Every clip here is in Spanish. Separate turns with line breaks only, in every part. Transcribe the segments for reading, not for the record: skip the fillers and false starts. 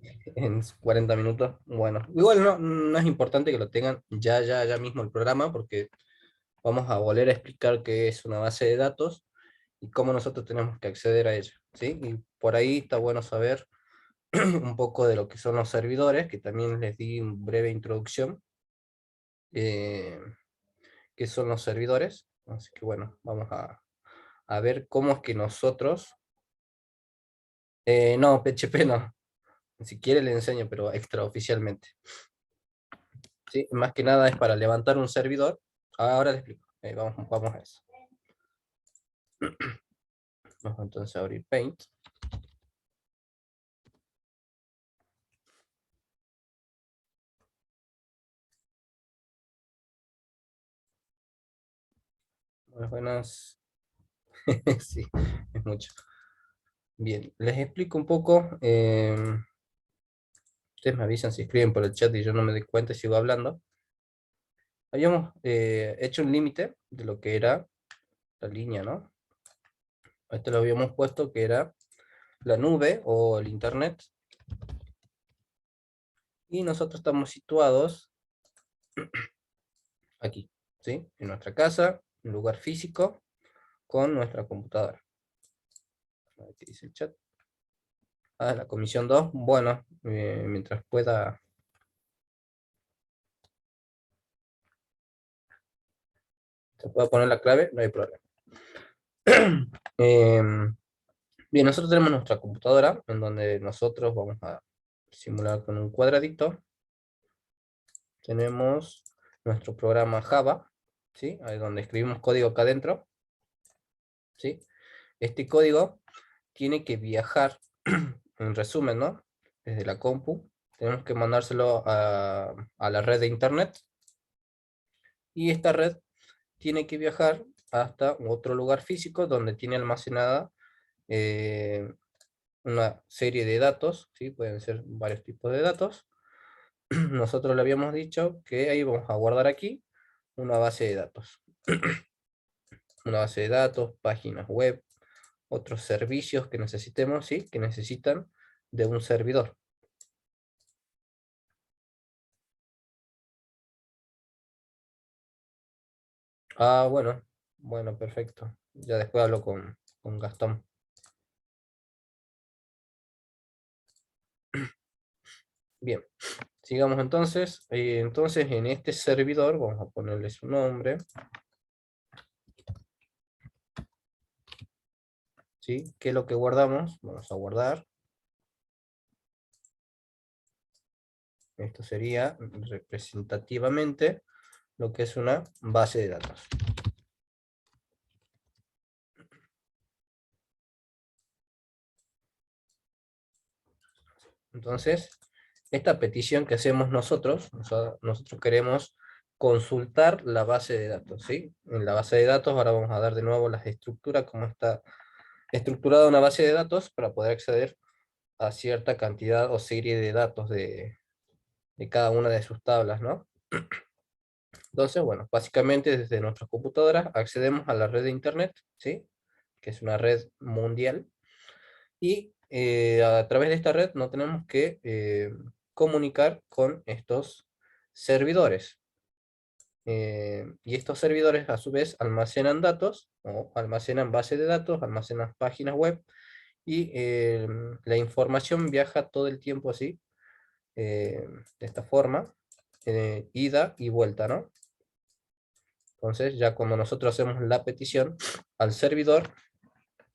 en 40 minutos. Bueno, igual no es importante que lo tengan ya mismo el programa, porque vamos a volver a explicar qué es una base de datos y cómo nosotros tenemos que acceder a ella, ¿sí? Y por ahí está bueno saber un poco de lo que son los servidores, que también les di una breve introducción, eh, qué son los servidores. Así que bueno, vamos a ver cómo es que nosotros... no, PHP no. Si quiere le enseño, pero extraoficialmente. ¿Sí? Más que nada es para levantar un servidor. Ahora le explico. Vamos a eso. Vamos entonces a abrir Paint. Buenas, buenas. Sí, es mucho. Bien, les explico un poco. Ustedes me avisan si escriben por el chat y yo no me doy cuenta y sigo hablando. Habíamos hecho un límite de lo que era la línea, ¿no? Esto lo habíamos puesto que era la nube o el internet. Y nosotros estamos situados aquí, ¿sí? En nuestra casa, un lugar físico, con nuestra computadora. A ver qué dice el chat. Ah, la comisión 2 bueno, mientras pueda... Se pueda poner la clave, no hay problema. Em, Bien, nosotros tenemos nuestra computadora, en donde nosotros vamos a simular con un cuadradito. Tenemos nuestro programa Java, ¿sí? Ahí donde escribimos código acá adentro, ¿sí? Este código tiene que viajar, en resumen, ¿no? Desde la compu, tenemos que mandárselo a la red de internet, y esta red tiene que viajar hasta otro lugar físico donde tiene almacenada eh, una serie de datos, ¿sí? Pueden ser varios tipos de datos. Nosotros le habíamos dicho que ahí vamos a guardar aquí una base de datos. Una base de datos, páginas web, otros servicios que necesitemos, ¿sí? Que necesitan de un servidor. Ah, bueno, bueno, perfecto. Ya después hablo con Gastón. Bien, sigamos entonces. Entonces en este servidor vamos a ponerle su nombre, ¿sí? ¿Qué es lo que guardamos? Vamos a guardar. Esto sería representativamente lo que es una base de datos. Entonces, esta petición que hacemos nosotros, o sea, nosotros queremos consultar la base de datos, ¿sí? En la base de datos ahora vamos a dar de nuevo las estructuras, cómo está estructurada una base de datos para poder acceder a cierta cantidad o serie de datos de cada una de sus tablas, ¿no? Entonces, bueno, básicamente desde nuestras computadoras accedemos a la red de internet, ¿sí? Que es una red mundial, y a través de esta red no tenemos que comunicar con estos servidores. Y estos servidores a su vez almacenan datos, o almacenan bases de datos, almacenan páginas web, y la información viaja todo el tiempo así, de esta forma, ida y vuelta, ¿no? Entonces ya cuando nosotros hacemos la petición al servidor,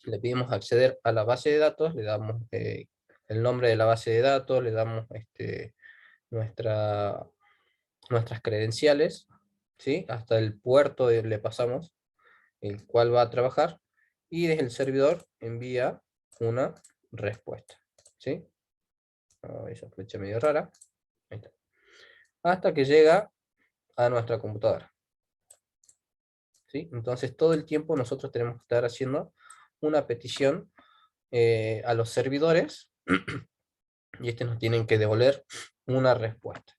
le pedimos acceder a la base de datos, le damos el nombre de la base de datos, le damos nuestra, nuestras credenciales, ¿sí? Hasta el puerto le pasamos, el cual va a trabajar, y desde el servidor envía una respuesta, ¿sí? Ah, esa flecha medio rara, ahí está. Hasta que llega a nuestra computadora, ¿sí? Entonces todo el tiempo nosotros tenemos que estar haciendo una petición a los servidores, y nos tienen que devolver una respuesta.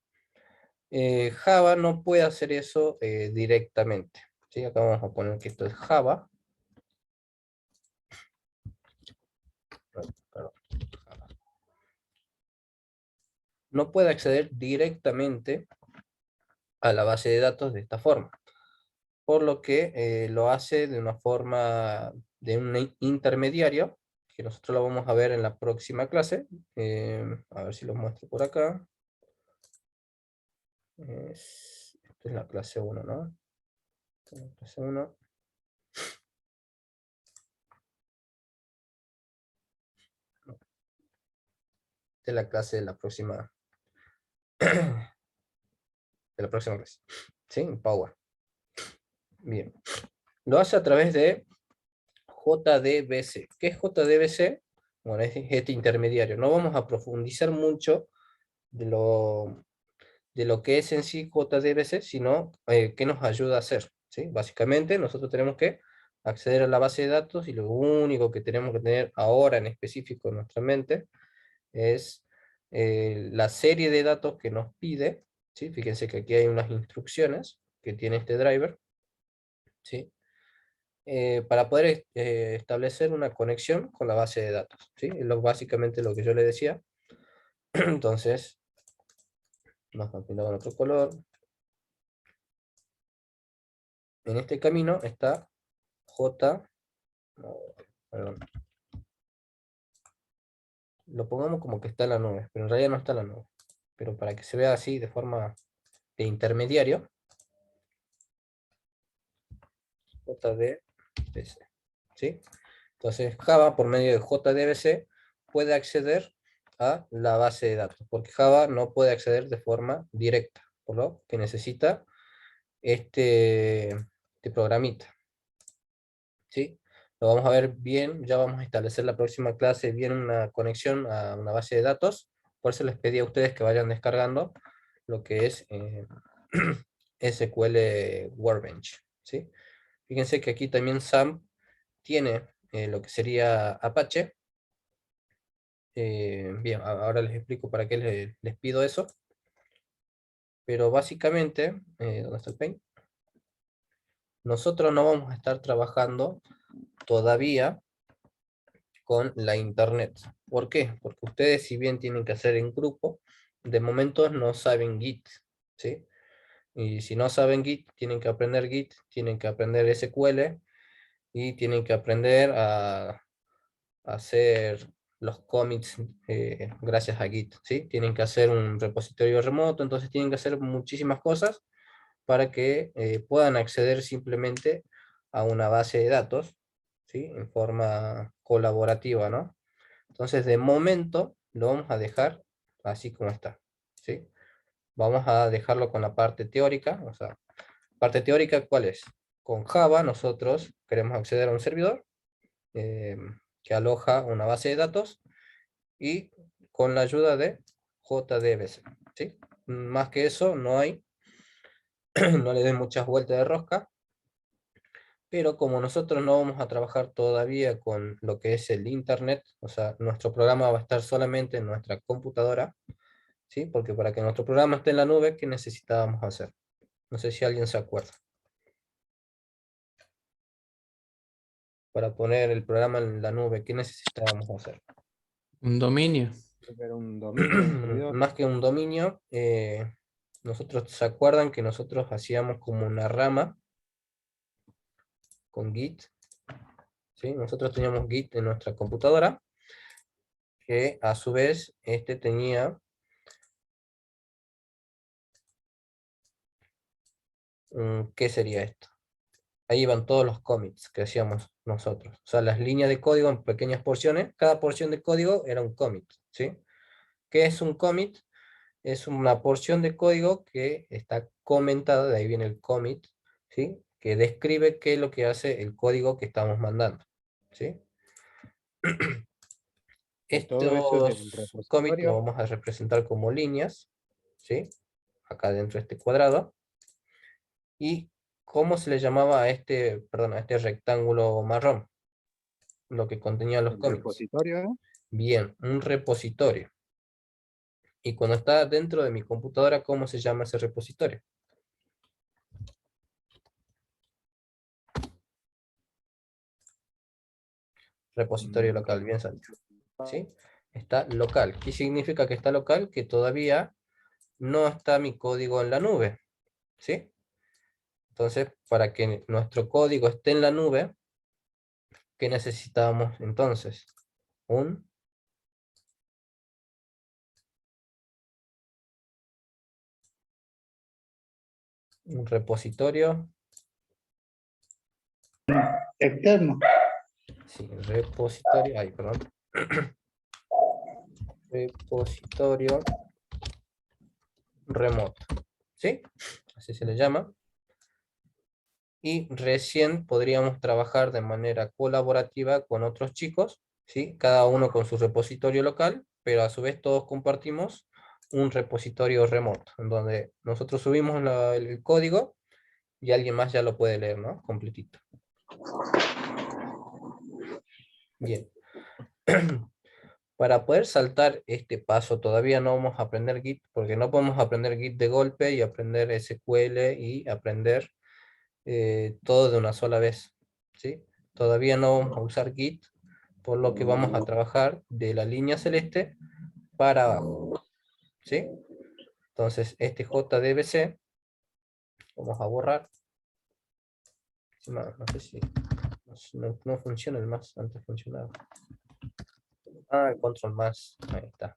Java no puede hacer eso directamente, ¿sí? Acá vamos a poner que esto es Java. Perdón, Java. no puede acceder directamente a la base de datos de esta forma, por lo que lo hace de una forma de un intermediario, que nosotros lo vamos a ver en la próxima clase. A ver si lo muestro por acá. Esta es la clase 1, ¿no? Esta es la clase 1. Esta es la clase de la próxima clase. ¿Sí? Power. Bien. Lo hace a través de JDBC. ¿Qué es JDBC? Bueno, es este intermediario. No vamos a profundizar mucho de lo que es en sí JDBC, sino qué nos ayuda a hacer. ¿Sí? Básicamente, nosotros tenemos que acceder a la base de datos y lo único que tenemos que tener ahora en específico en nuestra mente es la serie de datos que nos pide. ¿Sí? Fíjense que aquí hay unas instrucciones que tiene este driver, ¿sí? Para poder establecer una conexión con la base de datos, ¿sí? Es básicamente lo que yo le decía. Entonces, vamos a pintar con otro color. En este camino está J, no, perdón, lo pongamos como que está en la nube, pero en realidad no está en la nube. Pero para que se vea así de forma de intermediario, JDBC, ¿sí? Entonces Java por medio de JDBC puede acceder a la base de datos, porque Java no puede acceder de forma directa, por lo que necesita este programita, ¿sí? Lo vamos a ver bien, ya vamos a establecer la próxima clase bien una conexión a una base de datos, por eso les pedí a ustedes que vayan descargando lo que es SQL Workbench, ¿sí? Fíjense que aquí también SAM tiene lo que sería Apache. Bien, ahora les explico para qué les pido eso, pero básicamente, ¿dónde está el Paint? Nosotros no vamos a estar trabajando todavía con la internet. ¿Por qué? Porque ustedes, si bien tienen que hacer en grupo, de momento no saben Git, ¿sí? Y si no saben Git, tienen que aprender Git, tienen que aprender SQL y tienen que aprender a hacer los commits gracias a Git, ¿sí? Tienen que hacer un repositorio remoto, entonces tienen que hacer muchísimas cosas para que puedan acceder simplemente a una base de datos, ¿sí? En forma colaborativa, ¿no? Entonces, de momento, lo vamos a dejar así como está, ¿sí? Vamos a dejarlo con la parte teórica, o sea, parte teórica, ¿cuál es? Con Java nosotros queremos acceder a un servidor eh, que aloja una base de datos y con la ayuda de JDBC, ¿sí? Más que eso no hay, no le den muchas vueltas de rosca, pero como nosotros no vamos a trabajar todavía con lo que es el internet, o sea, nuestro programa va a estar solamente en nuestra computadora, ¿sí? Porque para que nuestro programa esté en la nube, ¿qué necesitábamos hacer? No sé si alguien se acuerda. Para poner el programa en la nube, ¿qué necesitábamos hacer?
Un dominio.
Creo que era un dominio, un servidor.
Más que un dominio, nosotros, ¿se acuerdan que nosotros hacíamos como una rama con Git? ¿Sí? Nosotros teníamos Git en nuestra computadora, que a su vez este tenía ¿qué sería esto? Ahí van todos los commits que hacíamos nosotros. O sea, las líneas de código en pequeñas porciones, cada porción de código era un commit, ¿sí? ¿Qué es un commit? Es una porción de código que está comentada, de ahí viene el commit, ¿sí? Que describe qué es lo que hace el código que estamos mandando, ¿sí?
Y todo eso es el
Estos commits los
repositorio.
vamos a representar como líneas, ¿sí? Acá dentro de este cuadrado. ¿Y cómo se le llamaba a este, perdón, a este rectángulo marrón? Lo que contenía los
El
commits.
repositorio, ¿eh?
Bien, un repositorio. Y cuando está dentro de mi computadora, ¿cómo se llama ese repositorio? Repositorio local, bien salido. ¿Sí? está local. ¿Qué significa que está local? Que todavía no está mi código en la nube, ¿sí? Entonces, para que nuestro código esté en la nube, ¿qué necesitamos entonces? Un repositorio.
Externo.
Sí, repositorio, ay, perdón. Repositorio remoto, ¿sí? Así se le llama. Y recién podríamos trabajar de manera colaborativa con otros chicos, ¿sí? Cada uno con su repositorio local, pero a su vez todos compartimos un repositorio remoto, en donde nosotros subimos el código y alguien más ya lo puede leer, ¿no? Completito. Bien. Para poder saltar este paso todavía no vamos a aprender Git, porque no podemos aprender Git de golpe y aprender SQL y aprender todo de una sola vez, ¿sí? Todavía no vamos a usar Git, por lo que vamos a trabajar de la línea celeste para abajo, ¿sí? Entonces este JDBC, vamos a borrar, no sé si no funciona el más, antes funcionaba. Ah, el control más, ahí está.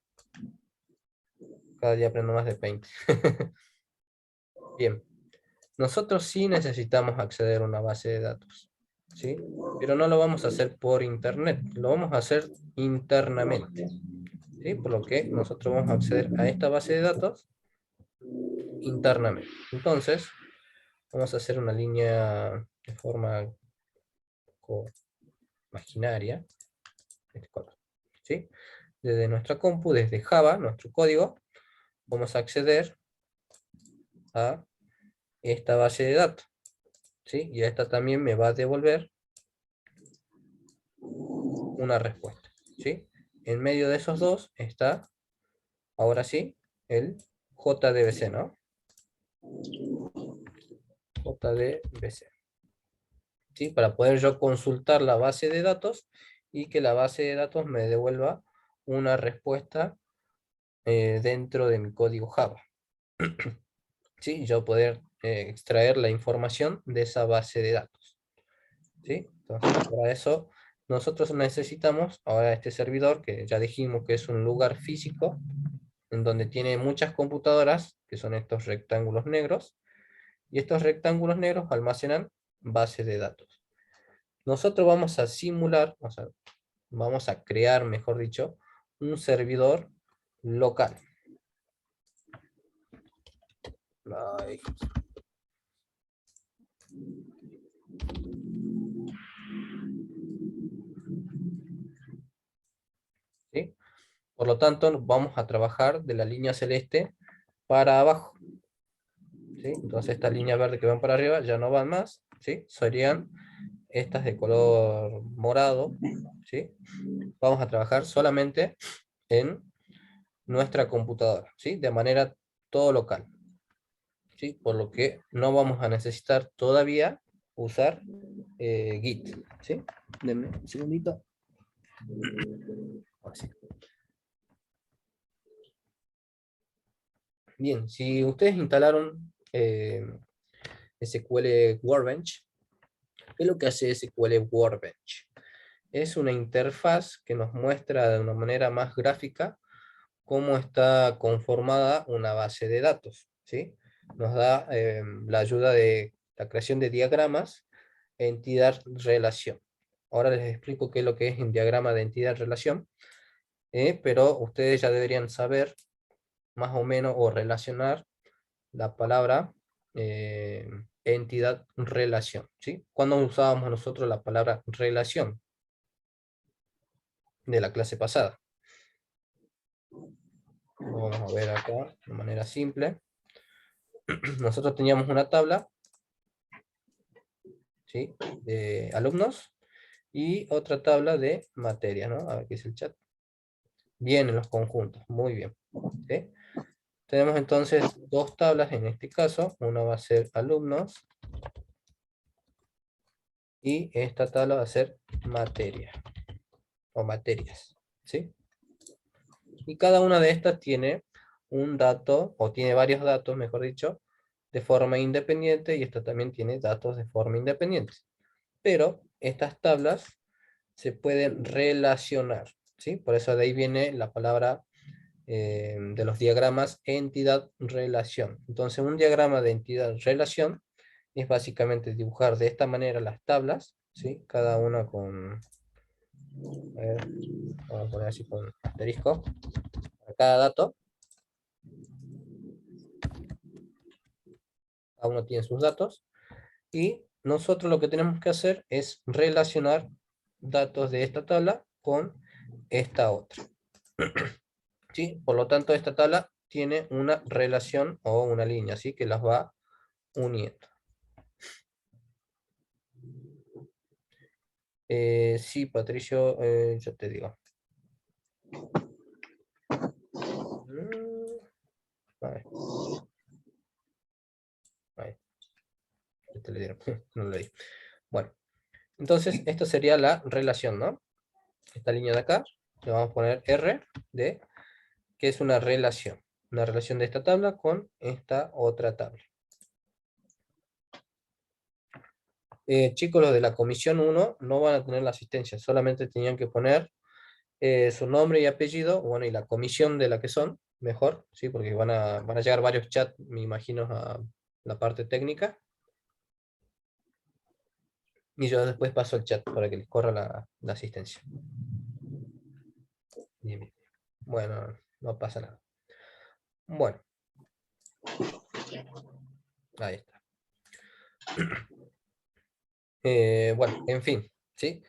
Cada día aprendo más de Paint. Bien, nosotros sí necesitamos acceder a una base de datos, ¿sí? Pero no lo vamos a hacer por internet, lo vamos a hacer internamente, ¿sí? Por lo que nosotros vamos a acceder a esta base de datos internamente. Entonces, vamos a hacer una línea de forma imaginaria, ¿sí? Desde nuestra compu, desde Java, nuestro código, vamos a acceder a esta base de datos, ¿sí? Y esta también me va a devolver una respuesta, ¿sí? En medio de esos dos está, ahora sí, el JDBC, ¿no? JDBC, ¿sí? Para poder yo consultar la base de datos y que la base de datos me devuelva una respuesta dentro de mi código Java. ¿Sí? Yo poder extraer la información de esa base de datos, ¿sí? Entonces, para eso nosotros necesitamos ahora este servidor, que ya dijimos que es un lugar físico, en donde tiene muchas computadoras, que son estos rectángulos negros, y estos rectángulos negros almacenan bases de datos. Nosotros vamos a simular, o sea, vamos a crear, mejor dicho, un servidor local. Ay. ¿Sí? Por lo tanto, vamos a trabajar de la línea celeste para abajo, ¿sí? Entonces estas líneas verdes que van para arriba ya no van más, ¿sí? Serían estas de color morado, ¿sí? Vamos a trabajar solamente en nuestra computadora, ¿sí? De manera todo local, ¿sí? Por lo que no vamos a necesitar todavía usar Git, ¿sí? Denme un segundito. Ahora sí. Bien, si ustedes instalaron SQL Workbench, ¿qué es lo que hace SQL Workbench? Es una interfaz que nos muestra de una manera más gráfica cómo está conformada una base de datos, ¿sí? Nos da la ayuda de la creación de diagramas, entidad-relación. Ahora les explico qué es lo que es un diagrama de entidad-relación, pero ustedes ya deberían saber más o menos o relacionar la palabra entidad-relación, ¿sí? ¿Cuándo usábamos nosotros la palabra relación? De la clase pasada. Lo vamos a ver acá de manera simple. Nosotros teníamos una tabla, ¿sí? De alumnos y otra tabla de materia, ¿no? A ver qué es el chat. Bien, en los conjuntos, muy bien, ¿sí? Tenemos entonces dos tablas en este caso. Una va a ser alumnos y esta tabla va a ser materia o materias, ¿sí? Y cada una de estas tiene un dato, o tiene varios datos, mejor dicho, de forma independiente, y esta también tiene datos de forma independiente. Pero estas tablas se pueden relacionar, ¿sí? Por eso de ahí viene la palabra de los diagramas entidad-relación. Entonces un diagrama de entidad-relación es básicamente dibujar de esta manera las tablas, ¿sí? Cada una con, a ver, vamos a poner así con asterisco, para cada dato. Cada uno tiene sus datos. Y nosotros lo que tenemos que hacer es relacionar datos de esta tabla con esta otra. ¿Sí? Por lo tanto, esta tabla tiene una relación o una línea, ¿sí? Que las va uniendo. Sí, Patricio, yo te digo. A ver. Ahí. Te le dieron. No lo leí. Bueno, entonces esta sería la relación, ¿no? Esta línea de acá, le vamos a poner R de, que es una relación. Una relación de esta tabla con esta otra tabla. Chicos, los de la comisión 1 no van a tener la asistencia, solamente tenían que poner su nombre y apellido, bueno, y la comisión de la que son, mejor, ¿sí? Porque van a llegar varios chats, me imagino, a la parte técnica. Y yo después paso el chat para que les corra la asistencia. Bien, bien. Bueno, no pasa nada. Bueno. Ahí está. Bueno, en fin, ¿sí?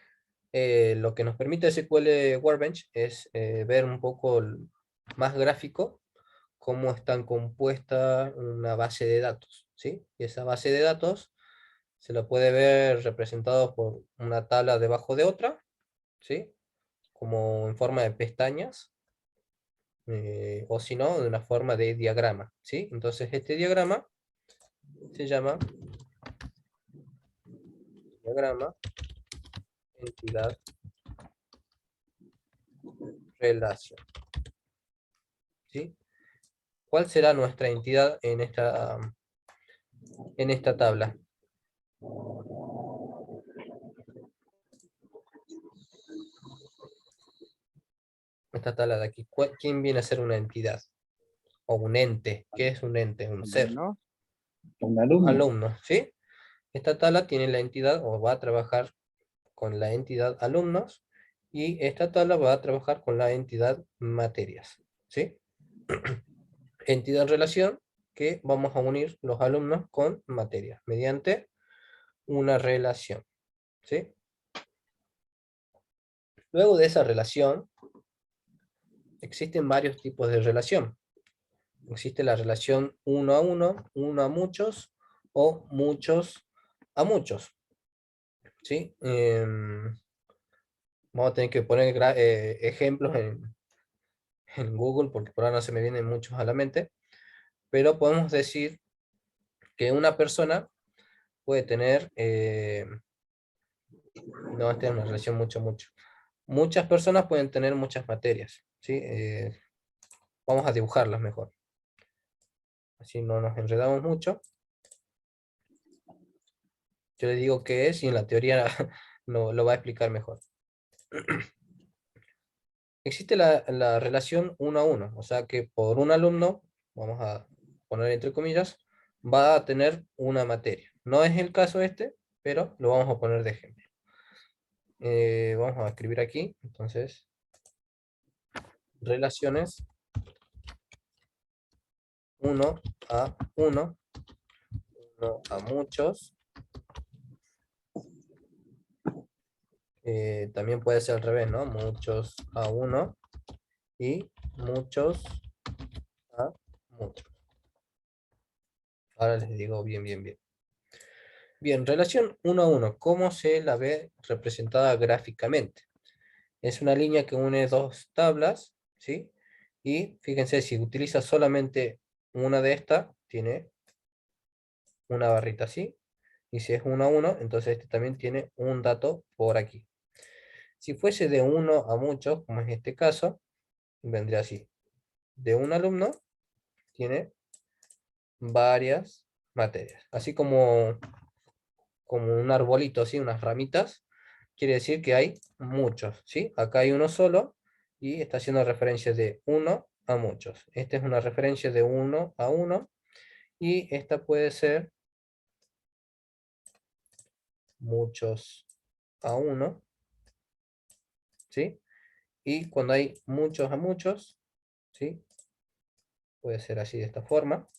Lo que nos permite SQL Workbench es ver un poco más gráfico cómo están compuesta una base de datos, ¿sí? Y esa base de datos se la puede ver representado por una tabla debajo de otra, ¿sí? Como en forma de pestañas, o si no, de una forma de diagrama, ¿sí? Entonces este diagrama se llama diagrama entidad relación, ¿sí? ¿Cuál será nuestra entidad en esta tabla? Esta tabla de aquí. ¿Quién viene a ser una entidad? O un ente. ¿Qué es un ente? Un ser.
¿No? Un alumno.
Alumno, ¿sí? Esta tabla tiene la entidad, o va a trabajar con la entidad alumnos, y esta tabla va a trabajar con la entidad materias, ¿sí? Entidad relación, que vamos a unir los alumnos con materias, mediante una relación, ¿sí? Luego de esa relación, existen varios tipos de relación. Existe la relación uno a uno, uno a muchos, o muchos a muchos, ¿sí? Vamos a tener que poner ejemplos en Google, porque por ahora no se me vienen muchos a la mente, pero podemos decir que una persona puede tener, no, esta es una relación mucho. Muchas personas pueden tener muchas materias, ¿sí? Vamos a dibujarlas mejor. Así no nos enredamos mucho. Yo le digo qué es y en la teoría no, lo va a explicar mejor. Existe la relación uno a uno, o sea que por un alumno, vamos a poner entre comillas, va a tener una materia. No es el caso este, pero lo vamos a poner de ejemplo. Vamos a escribir aquí, entonces, relaciones 1 a 1, 1 a muchos. También puede ser al revés, ¿no? Muchos a 1 y muchos a muchos. Ahora les digo bien. Bien, relación 1 a 1, ¿cómo se la ve representada gráficamente? Es una línea que une dos tablas, ¿sí? Y fíjense, si utiliza solamente una de estas, tiene una barrita así. Y si es 1 a 1, entonces este también tiene un dato por aquí. Si fuese de 1 a muchos, como es este caso, vendría así. De un alumno tiene varias materias. Así como un arbolito, así, unas ramitas, quiere decir que hay muchos, ¿sí? Acá hay uno solo y está haciendo referencia de uno a muchos. Esta es una referencia de uno a uno y esta puede ser muchos a uno, ¿sí? Y cuando hay muchos a muchos, ¿sí? Puede ser así de esta forma.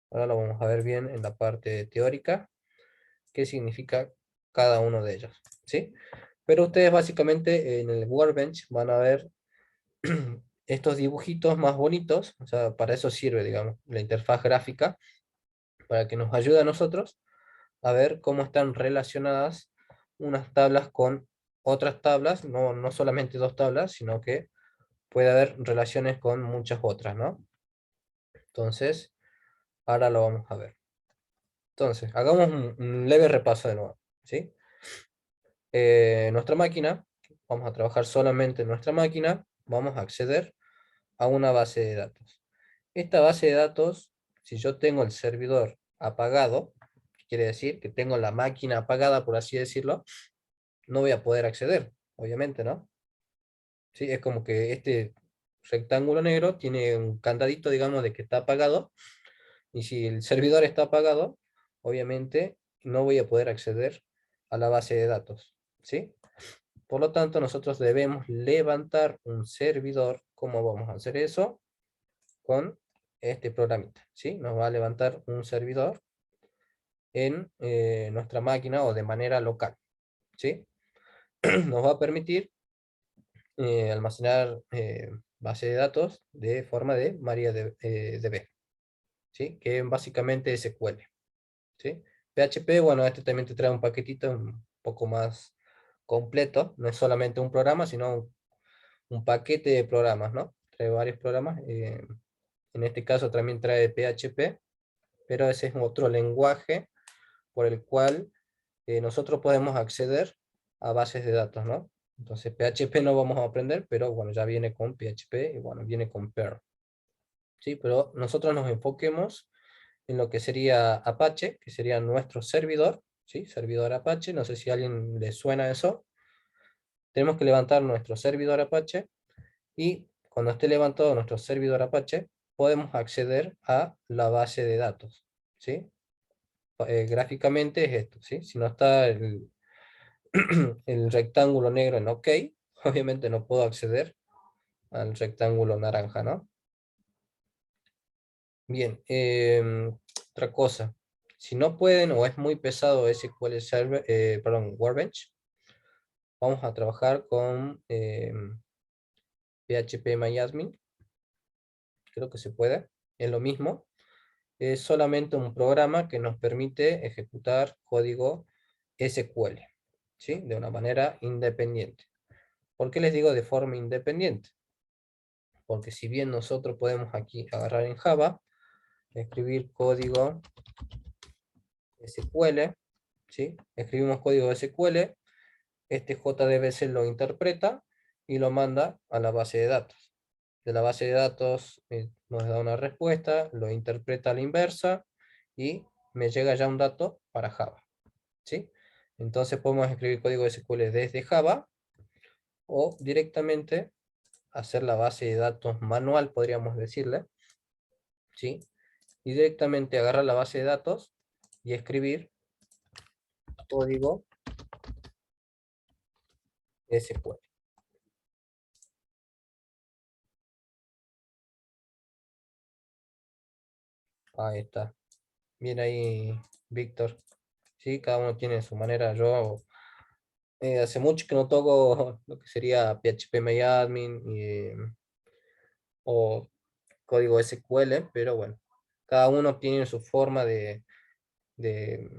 Ahora lo vamos a ver bien en la parte teórica, qué significa cada uno de ellos, ¿sí? Pero ustedes básicamente en el Workbench van a ver estos dibujitos más bonitos, o sea, para eso sirve, digamos, la interfaz gráfica, para que nos ayude a nosotros a ver cómo están relacionadas unas tablas con otras tablas, no solamente dos tablas, sino que puede haber relaciones con muchas otras, ¿no? Entonces, ahora lo vamos a ver. Entonces, hagamos un leve repaso de nuevo, ¿sí? Nuestra máquina, vamos a trabajar solamente en nuestra máquina, vamos a acceder a una base de datos. Esta base de datos, si yo tengo el servidor apagado, quiere decir que tengo la máquina apagada, por así decirlo, no voy a poder acceder, obviamente, ¿no? Sí, es como que este rectángulo negro tiene un candadito, digamos, de que está apagado, y si el servidor está apagado, obviamente no voy a poder acceder a la base de datos, ¿sí? Por lo tanto, nosotros debemos levantar un servidor. ¿Cómo vamos a hacer eso? Con este programita, ¿sí? Nos va a levantar un servidor en nuestra máquina o de manera local, ¿sí? Nos va a permitir almacenar base de datos de forma de MariaDB, ¿sí? Que es básicamente SQL, ¿sí? PHP, bueno, este también te trae un paquetito un poco más completo, no es solamente un programa, sino un paquete de programas, ¿no? Trae varios programas, en este caso también trae PHP, pero ese es otro lenguaje por el cual nosotros podemos acceder a bases de datos, ¿no? Entonces PHP no vamos a aprender, pero bueno, ya viene con PHP y bueno, viene con Perl, ¿sí? Pero nosotros nos enfoquemos en lo que sería Apache, que sería nuestro servidor, ¿sí? Servidor Apache, no sé si a alguien le suena eso. Tenemos que levantar nuestro servidor Apache y cuando esté levantado nuestro servidor Apache, podemos acceder a la base de datos, ¿sí? Gráficamente es esto, ¿sí? Si no está el rectángulo negro en OK, obviamente no puedo acceder al rectángulo naranja, ¿no? Bien, otra cosa. Si no pueden o es muy pesado SQL Server, perdón, Workbench, vamos a trabajar con PHP creo que se puede, es lo mismo. Es solamente un programa que nos permite ejecutar código SQL, ¿sí? De una manera independiente. ¿Por qué les digo de forma independiente? Porque si bien nosotros podemos aquí agarrar en Java, escribir código SQL, ¿sí? Escribimos código SQL, este JDBC lo interpreta y lo manda a la base de datos. De la base de datos nos da una respuesta, lo interpreta a la inversa y me llega ya un dato para Java, ¿sí? Entonces podemos escribir código SQL desde Java o directamente hacer la base de datos manual, podríamos decirle, ¿sí? Y directamente agarrar la base de datos y escribir código SQL. Ahí está. Bien ahí, Víctor. Sí, cada uno tiene su manera. Yo hace mucho que no toco lo que sería PHP o código SQL, pero bueno, cada uno tiene su forma de, de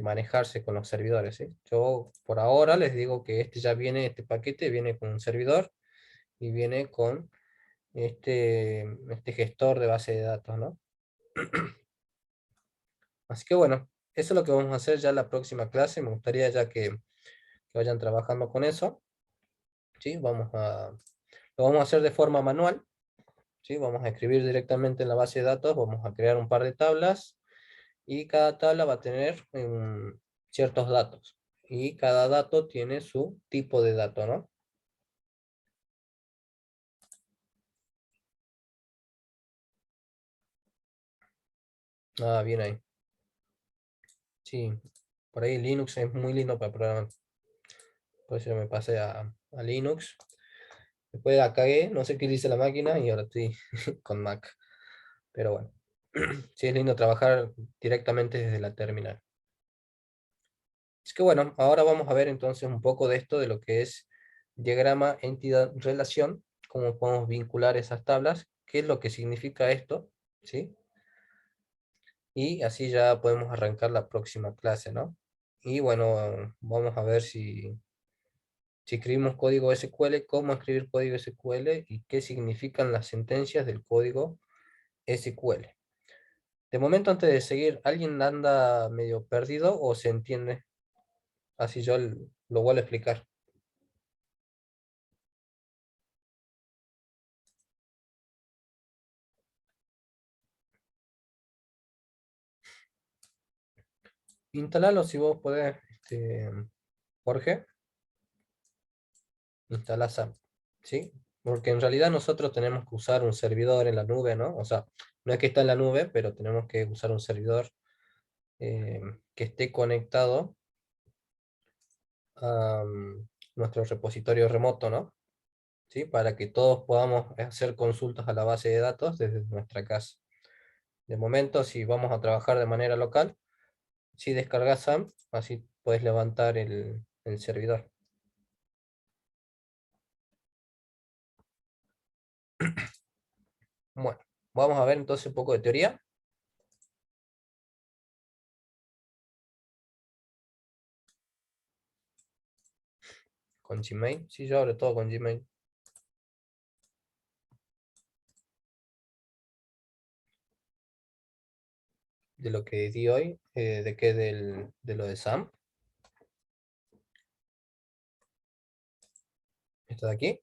manejarse con los servidores, ¿sí? Yo por ahora les digo que este paquete viene con un servidor y viene con este gestor de base de datos, ¿no? Así que bueno, eso es lo que vamos a hacer ya en la próxima clase. Me gustaría ya que que vayan trabajando con eso. ¿Sí? Lo vamos a hacer de forma manual. ¿Sí? Vamos a escribir directamente en la base de datos, vamos a crear un par de tablas, y cada tabla va a tener ciertos datos. Y cada dato tiene su tipo de dato, ¿no? Ah, bien ahí. Sí, por ahí Linux es muy lindo para programar. Por eso me pasé a Linux. Después la cagué, no sé qué le hice a la máquina y ahora estoy con Mac. Pero bueno, sí es lindo trabajar directamente desde la terminal. Es que bueno, ahora vamos a ver entonces un poco de esto, de lo que es diagrama, entidad, relación, cómo podemos vincular esas tablas, qué es lo que significa esto, ¿sí? Y así ya podemos arrancar la próxima clase, ¿no? Y bueno, vamos a ver si escribimos código SQL, cómo escribir código SQL y qué significan las sentencias del código SQL. De momento, antes de seguir, ¿alguien anda medio perdido o se entiende? Así yo lo vuelvo a explicar. Instalalo si vos podés, Jorge, instala SAP, ¿sí? Porque en realidad nosotros tenemos que usar un servidor en la nube, ¿no? O sea, no es que está en la nube, pero tenemos que usar un servidor que esté conectado a nuestro repositorio remoto, ¿no? ¿Sí? Para que todos podamos hacer consultas a la base de datos desde nuestra casa. De momento, si vamos a trabajar de manera local, si descargas SAMP, así puedes levantar el servidor. Bueno, vamos a ver entonces un poco de teoría. Con Gmail. Sí, yo abro todo con Gmail. De lo que di hoy, de lo de SAMP. Esto de aquí.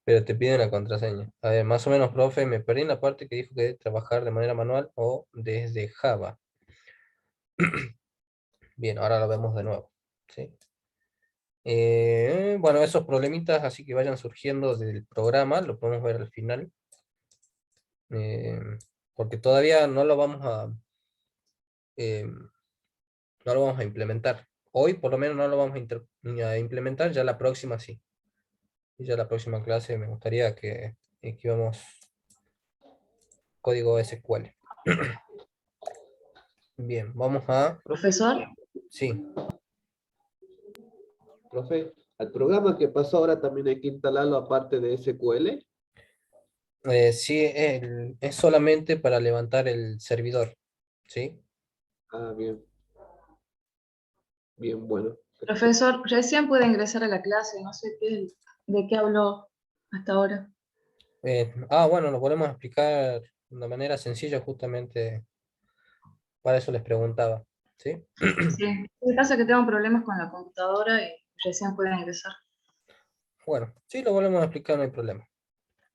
Pero te pide una contraseña. A ver, más o menos, profe, me perdí en la parte que dijo que trabajar de manera manual o desde Java. Bien, ahora lo vemos de nuevo. ¿Sí? Bueno, esos problemitas así que vayan surgiendo del programa, lo podemos ver al final. eh, Porque todavía eh, no lo vamos a implementar. Hoy por lo menos no lo vamos a implementar, ya la próxima sí. Y ya la próxima clase me gustaría que escribamos código SQL. Bien, vamos a...
Profesor,
Sí,
Profe, al programa que pasó ahora también hay que instalarlo aparte de SQL.
sí, es solamente para levantar el servidor. ¿Sí?
Ah, bien, bien, bueno.
profesor, recién pude ingresar a la clase, no sé de qué habló hasta ahora.
Bueno, lo podemos explicar de una manera sencilla, justamente para eso les preguntaba. ¿Sí?
Sí, lo que pasa es que tengo problemas con la computadora y recién pude ingresar.
Bueno, sí, lo volvemos a explicar, no hay problema.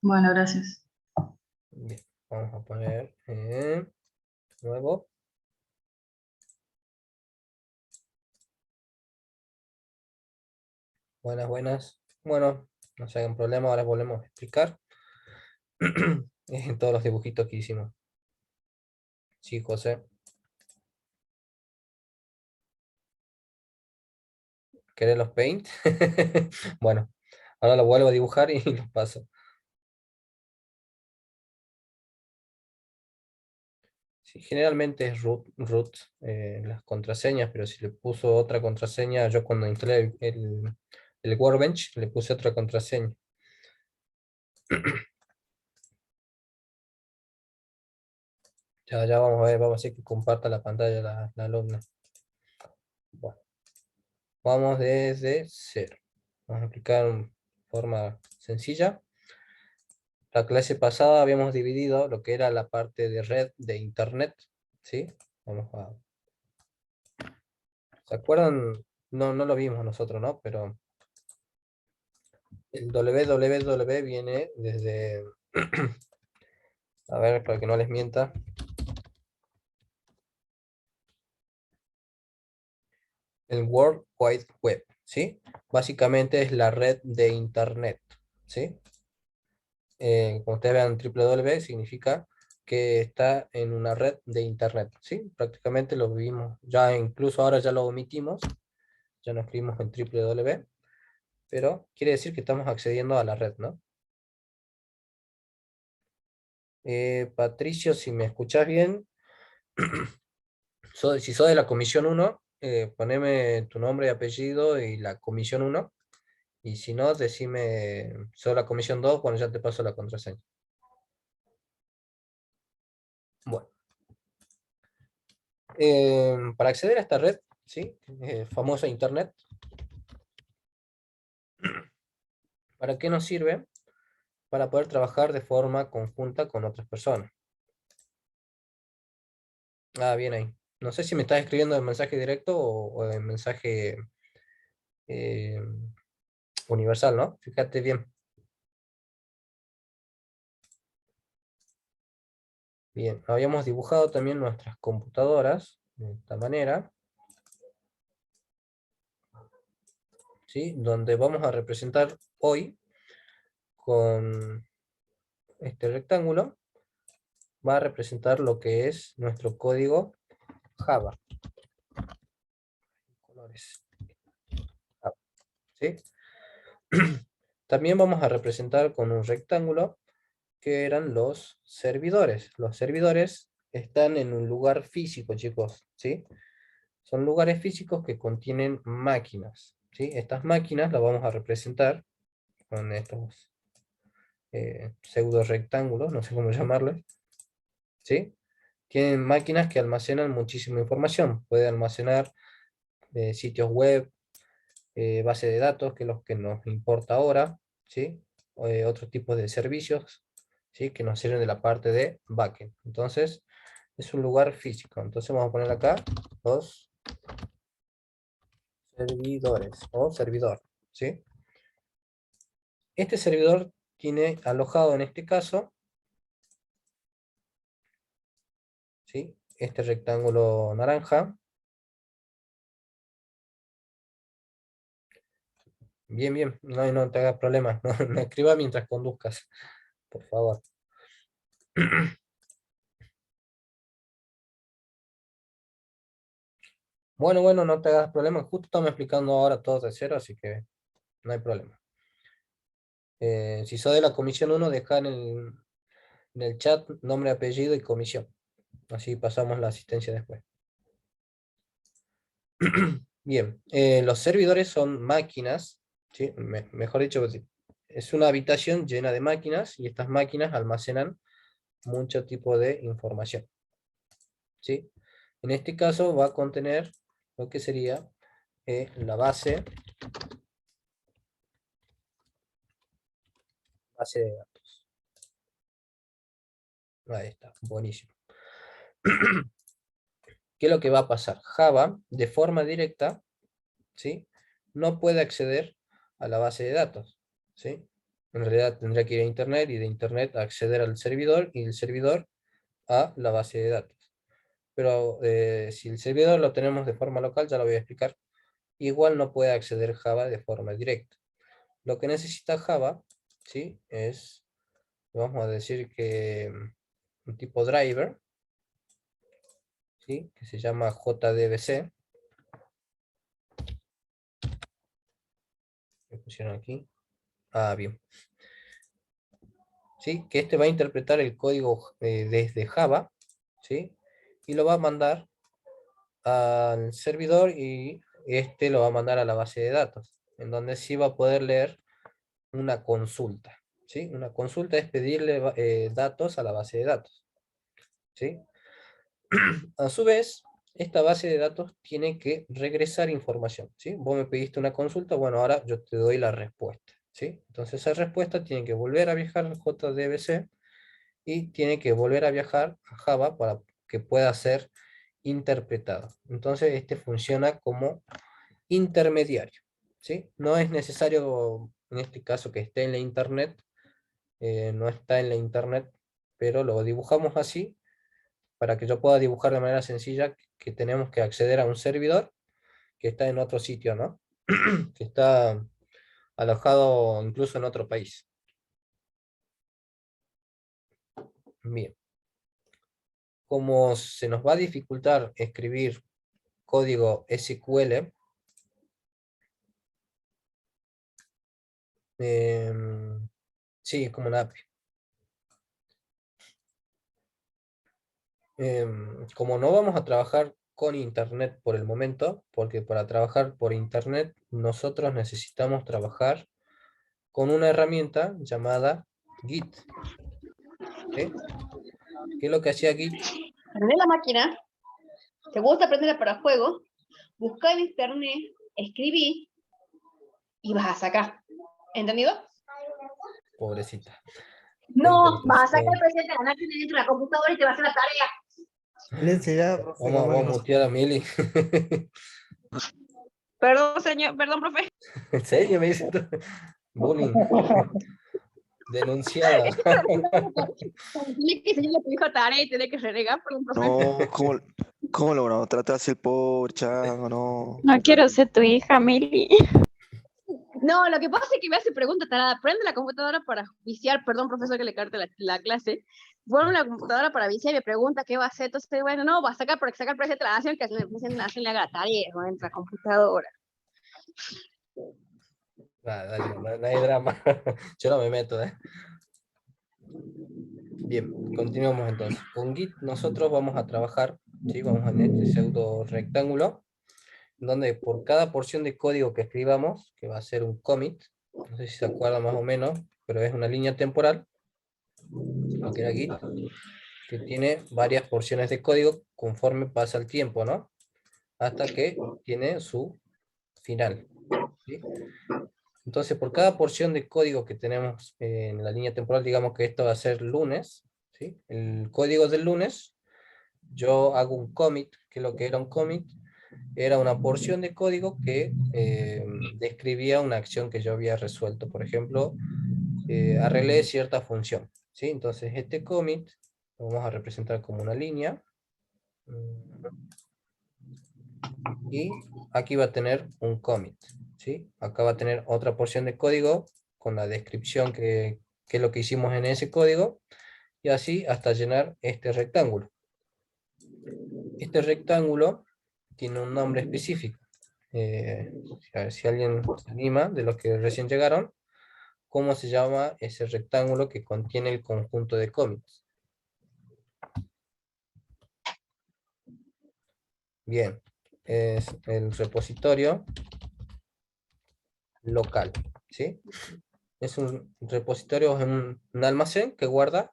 Bueno, gracias.
Bien, vamos a poner nuevo. Buenas, buenas. Bueno, no se hagan problema, ahora volvemos a explicar todos los dibujitos que hicimos. Sí, José. ¿Querés los paint? Bueno, ahora lo vuelvo a dibujar y los paso. Sí, generalmente es root las contraseñas, pero si le puso otra contraseña, yo cuando instalé el Workbench le puse otra contraseña. Ya vamos a ver, vamos a hacer que comparta la pantalla la alumna. Bueno, vamos desde cero. Vamos a aplicar de forma sencilla. La clase pasada habíamos dividido lo que era la parte de red de internet, ¿sí? Vamos a... ¿Se acuerdan? No, no lo vimos nosotros, ¿no? Pero el www viene desde... A ver, para que no les mienta. El World Wide Web, ¿sí? Básicamente es la red de internet, ¿sí? Como ustedes vean, www significa que está en una red de internet, ¿sí? Prácticamente lo vimos, ya incluso ahora ya lo omitimos, ya no escribimos en www, pero quiere decir que estamos accediendo a la red, ¿no? Patricio, si me escuchás bien, si sos de la comisión 1, poneme tu nombre y apellido y la comisión 1, y si no, decime, sos la comisión 2, bueno, ya te paso la contraseña. Bueno, para acceder a esta red, ¿sí? Famosa internet, ¿para qué nos sirve? Para poder trabajar de forma conjunta con otras personas. Ah, bien ahí. No sé si me estás escribiendo en mensaje directo o en mensaje eh, universal, ¿no? Fíjate bien. Bien, habíamos dibujado también nuestras computadoras de esta manera, ¿sí? Donde vamos a representar hoy con este rectángulo, va a representar lo que es nuestro código Java. Colores. Java, ¿sí? También vamos a representar con un rectángulo que eran los servidores. Los servidores están en un lugar físico, chicos, ¿sí? Son lugares físicos que contienen máquinas, ¿sí? Estas máquinas las vamos a representar con estos pseudo rectángulos, no sé cómo llamarles, ¿sí? Tienen máquinas que almacenan muchísima información. Puede almacenar sitios web, base de datos, que es lo que nos importa ahora, ¿sí? Otros tipos de servicios, ¿sí? Que nos sirven de la parte de backend. Entonces, es un lugar físico. Entonces vamos a poner acá los servidores o servidor, ¿sí? Este servidor tiene alojado en este caso, ¿sí? Este rectángulo naranja. Bien, bien, no, no te hagas problemas, no, no escriba mientras conduzcas, por favor. Bueno, bueno, no te hagas problemas, justo estamos explicando ahora todo de cero, así que no hay problema. Si sos de la comisión 1, deja en el chat nombre, apellido y comisión. Así pasamos la asistencia después. Bien, los servidores son máquinas, ¿sí? Mejor dicho, es una habitación llena de máquinas y estas máquinas almacenan mucho tipo de información, ¿sí? En este caso va a contener lo que sería la base de datos. Ahí está, buenísimo. ¿Qué es lo que va a pasar? Java, de forma directa, ¿sí? No puede acceder a la base de datos, ¿sí? En realidad tendría que ir a internet y de internet acceder al servidor y el servidor a la base de datos. Pero si el servidor lo tenemos de forma local, ya lo voy a explicar, igual no puede acceder Java de forma directa. Lo que necesita Java, ¿sí? Es, vamos a decir que un tipo driver, ¿sí? Que se llama JDBC. Me pusieron aquí. Ah, bien. ¿Sí? Que este va a interpretar el código desde Java, ¿sí? Y lo va a mandar al servidor y este lo va a mandar a la base de datos, en donde sí va a poder leer una consulta, ¿sí? Una consulta es pedirle datos a la base de datos, ¿sí? A su vez, esta base de datos tiene que regresar información, ¿sí? Vos me pediste una consulta, bueno, ahora yo te doy la respuesta, ¿sí? Entonces esa respuesta tiene que volver a viajar al JDBC y tiene que volver a viajar a Java para que pueda ser interpretado. Entonces este funciona como intermediario, ¿sí? No es necesario en este caso que esté en la internet, no está en la internet, pero lo dibujamos así para que yo pueda dibujar de manera sencilla que tenemos que acceder a un servidor que está en otro sitio, ¿no? Que está alojado incluso en otro país. Bien. Como se nos va a dificultar escribir código SQL, sí, es como una API. Como no vamos a trabajar con internet por el momento, porque para trabajar por internet nosotros necesitamos trabajar con una herramienta llamada Git. ¿Sí? ¿Qué es lo que hacía Git?
Prende la máquina, te gusta prenderla para juego, busca en internet, escribí y vas a sacar. ¿Entendido?
Pobrecita.
No,
Entonces,
vas a sacar el presidente de la máquina dentro de la computadora y te vas a hacer la tarea.
Silencio ya, profe,
vamos a mutear a Mili.
Perdón, señor, perdón, profe.
¿En serio me dice tú? Bullying. Denunciada.
Dile que señor le dijo tarea y tiene que renegar por un profe.
No, ¿cómo lo tratas el pobre chango? No.
No quiero ser tu hija, Mili.
No, lo que pasa es que me hace pregunta tarada. Prende la computadora para viciar, perdón, profesor, que le carte la clase. Pone la computadora para viciar y me pregunta qué va a hacer. Entonces, bueno, no, va a sacar porque saca el precio de la nación, que el precio de la nación le haga la tarea, ¿no? Entra computadora.
Dale, no hay drama. Yo no me meto, ¿eh? Bien, continuamos entonces. Con Git nosotros vamos a trabajar, ¿sí? Vamos en este pseudo rectángulo, donde por cada porción de código que escribamos, que va a ser un commit, no sé si se acuerdan más o menos, pero es una línea temporal, lo que era Git, que tiene varias porciones de código conforme pasa el tiempo, ¿no? Hasta que tiene su final, ¿sí? Entonces, por cada porción de código que tenemos en la línea temporal, digamos que esto va a ser lunes, ¿sí? El código del lunes, yo hago un commit, que lo que era un commit, era una porción de código que describía una acción que yo había resuelto. Por ejemplo, arreglé cierta función, ¿sí? Entonces, este commit lo vamos a representar como una línea. Y aquí va a tener un commit, ¿sí? Acá va a tener otra porción de código con la descripción que es lo que hicimos en ese código, y así hasta llenar este rectángulo. Este rectángulo tiene un nombre específico. A ver si alguien se anima, de los que recién llegaron, ¿cómo se llama ese rectángulo que contiene el conjunto de commits? Bien, es el repositorio local, ¿sí? Es un repositorio, es un almacén que guarda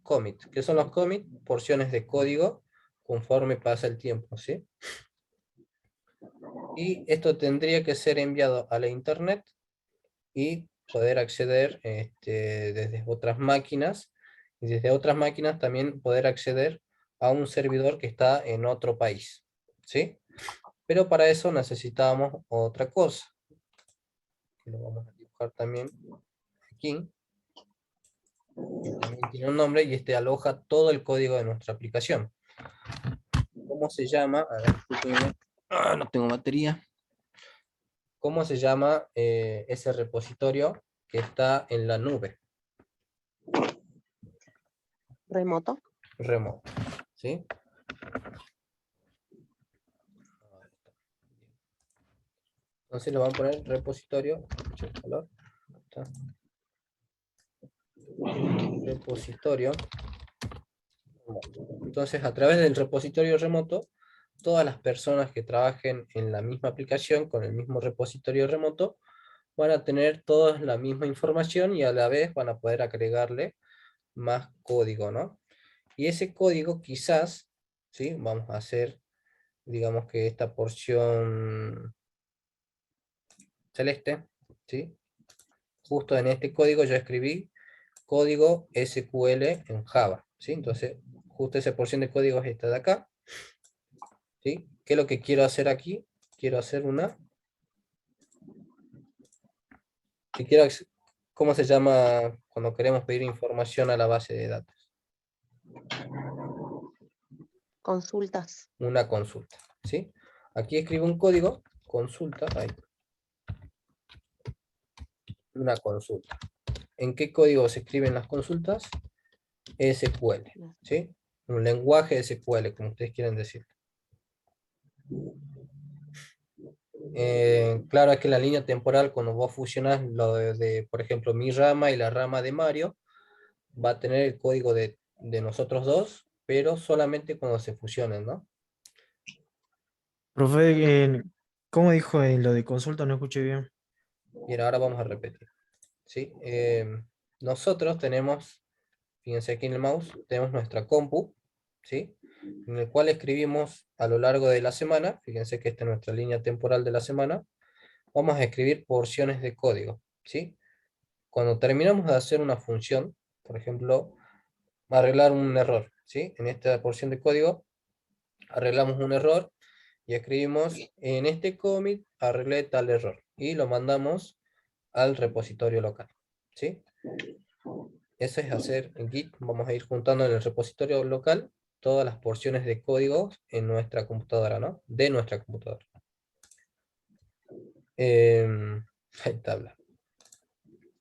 commits. ¿Qué son los commits? Porciones de código conforme pasa el tiempo, ¿sí? Y esto tendría que ser enviado a la internet y poder acceder desde otras máquinas, y desde otras máquinas también poder acceder a un servidor que está en otro país, ¿sí? Pero para eso necesitábamos otra cosa, que lo vamos a dibujar también aquí. También tiene un nombre y este aloja todo el código de nuestra aplicación. ¿Cómo se llama? A ver, discúlpenme. No tengo batería. ¿Cómo se llama ese repositorio que está en la nube?
Remoto.
Remoto, ¿sí? Entonces le van a poner repositorio. Escucha el color. Está. Repositorio. Entonces, a través del repositorio remoto, todas las personas que trabajen en la misma aplicación con el mismo repositorio remoto van a tener todas la misma información y a la vez van a poder agregarle más código, ¿no? Y ese código quizás, ¿sí? Vamos a hacer, digamos que esta porción celeste, ¿sí? justo en este código yo escribí código SQL en Java, ¿sí? Entonces, justo esa porción de código es esta de acá, ¿sí? ¿Qué es lo que quiero hacer aquí? Quiero hacer una... ¿Cómo se llama cuando queremos pedir información a la base de datos?
Consultas.
Una consulta, ¿sí? Aquí escribo un código, consulta, ahí. Una consulta. ¿En qué código se escriben las consultas? SQL, ¿sí? Un lenguaje SQL, como ustedes quieran decir. Claro, es que la línea temporal, cuando vos fusionas lo por ejemplo, mi rama y la rama de Mario, va a tener el código de nosotros dos, pero solamente cuando se fusionen, ¿no?
Profe, ¿cómo dijo en lo de consulta? No escuché bien.
Bien, ahora vamos a repetir, ¿sí? Nosotros tenemos, fíjense aquí en el mouse, tenemos nuestra compu, ¿sí? En el cual escribimos a lo largo de la semana, fíjense que esta es nuestra línea temporal de la semana, vamos a escribir porciones de código, ¿sí? Cuando terminamos de hacer una función, por ejemplo, arreglar un error, ¿sí? En esta porción de código, arreglamos un error y escribimos, en este commit arreglé tal error, y lo mandamos al repositorio local, ¿sí? Eso es hacer en Git, vamos a ir juntando en el repositorio local todas las porciones de código en nuestra computadora, ¿no? De nuestra computadora. Hay tabla.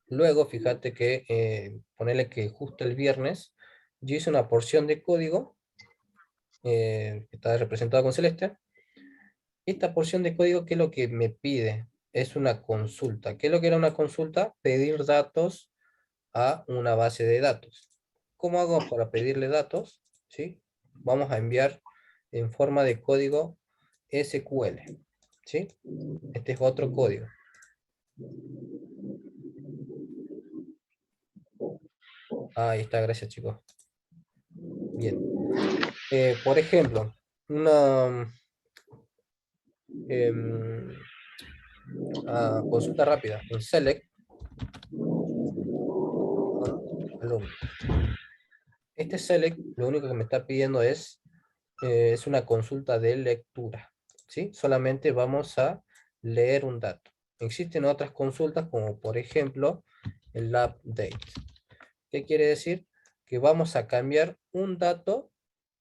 Luego, fíjate que, ponerle que justo el viernes, yo hice una porción de código, que está representada con celeste. Esta porción de código, ¿qué es lo que me pide? Es una consulta. ¿Qué es lo que era una consulta? Pedir datos a una base de datos. ¿Cómo hago para pedirle datos? ¿Sí? Vamos a enviar en forma de código SQL, ¿sí? Este es otro código. Ahí está, gracias chicos. Bien. Por ejemplo, una consulta rápida. En select, alumno. Este select lo único que me está pidiendo es una consulta de lectura, ¿sí? Solamente vamos a leer un dato. Existen otras consultas como por ejemplo el update. ¿Qué quiere decir? Que vamos a cambiar un dato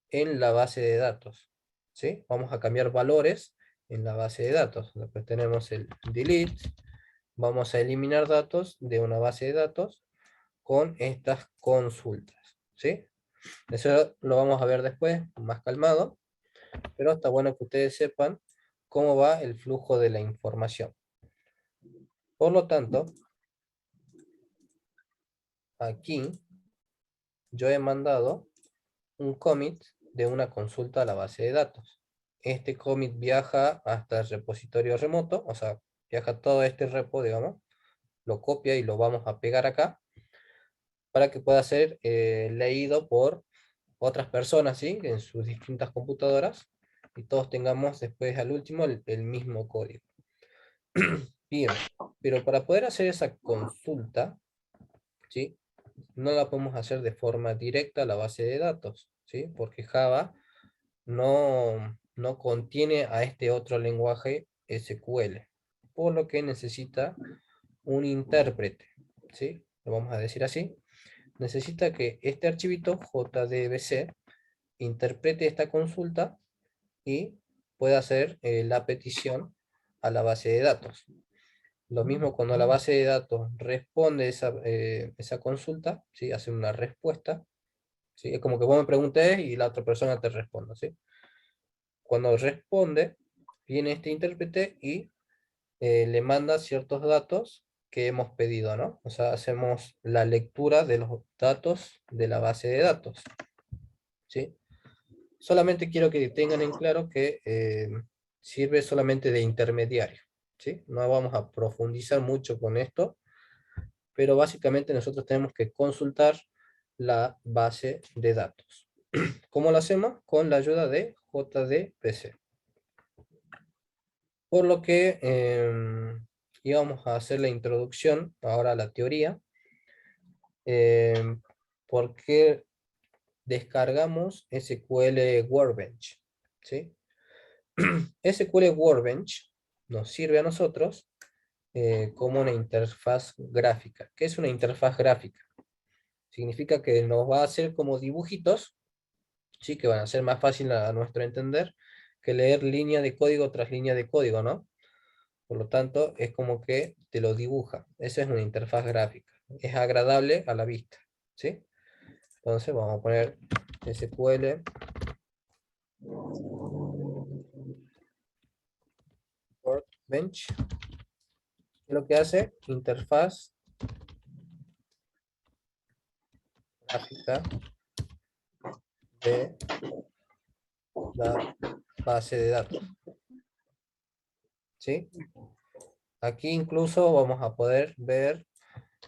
en la base de datos, ¿sí? Vamos a cambiar valores en la base de datos. Después tenemos el delete. Vamos a eliminar datos de una base de datos con estas consultas, ¿sí? Eso lo vamos a ver después, más calmado, pero está bueno que ustedes sepan cómo va el flujo de la información. Por lo tanto, aquí yo he mandado un commit de una consulta a la base de datos. Este commit viaja hasta el repositorio remoto, o sea, viaja todo este repo, digamos, lo copia y lo vamos a pegar acá, para que pueda ser leído por otras personas, ¿sí? En sus distintas computadoras, y todos tengamos después al último el mismo código. Bien, pero para poder hacer esa consulta, ¿sí? No la podemos hacer de forma directa a la base de datos, ¿sí? Porque Java no contiene a este otro lenguaje SQL, por lo que necesita un intérprete, ¿sí? Lo vamos a decir así. Necesita que este archivito JDBC interprete esta consulta y pueda hacer la petición a la base de datos. Lo mismo cuando la base de datos responde esa consulta, ¿sí? Hace una respuesta, ¿sí? Es como que vos me preguntes y la otra persona te responde, ¿sí? Cuando responde, viene este intérprete y le manda ciertos datos que hemos pedido, ¿no? O sea, hacemos la lectura de los datos de la base de datos, ¿sí? Solamente quiero que tengan en claro que sirve solamente de intermediario, ¿sí? No vamos a profundizar mucho con esto, pero básicamente nosotros tenemos que consultar la base de datos. ¿Cómo lo hacemos? Con la ayuda de JDBC. Por lo que y vamos a hacer la introducción ahora a la teoría. ¿Por qué descargamos SQL Workbench? ¿Sí? SQL Workbench nos sirve a nosotros como una interfaz gráfica. ¿Qué es una interfaz gráfica? Significa que nos va a hacer como dibujitos, ¿sí? Que van a ser más fácil a nuestro entender que leer línea de código tras línea de código, ¿no? Por lo tanto, es como que te lo dibuja. Esa es una interfaz gráfica. Es agradable a la vista, ¿sí? Entonces vamos a poner SQL Workbench. ¿Qué es lo que hace? Interfaz gráfica de la base de datos. ¿Sí? Aquí incluso vamos a poder ver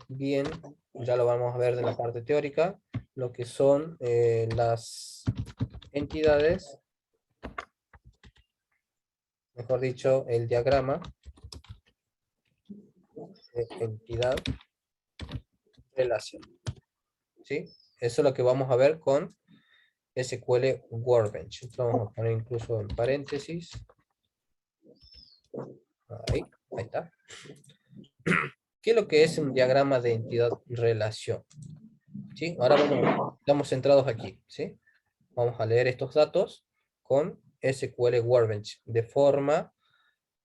bien, ya lo vamos a ver de la parte teórica, lo que son las entidades, mejor dicho, el diagrama de entidad relación. ¿Sí? Eso es lo que vamos a ver con SQL Workbench. Esto lo vamos a poner incluso en paréntesis. Ahí está. ¿Qué es lo que es un diagrama de entidad relación? ¿Sí? Ahora estamos centrados aquí, ¿sí? Vamos a leer estos datos con SQL Workbench de forma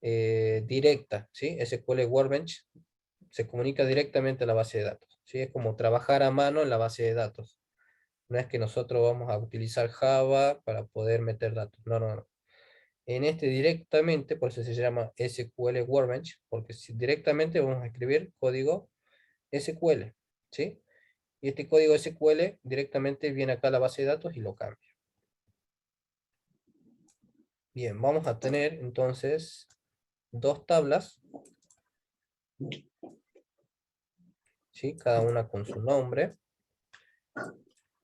directa, ¿sí? SQL Workbench se comunica directamente a la base de datos, ¿sí? Es como trabajar a mano en la base de datos. No es que nosotros vamos a utilizar Java para poder meter datos, no, no, no. En este directamente, por eso se llama SQL Workbench, porque directamente vamos a escribir código SQL, ¿sí? Y este código SQL directamente viene acá a la base de datos y lo cambia. Bien, vamos a tener entonces dos tablas, ¿sí? Cada una con su nombre,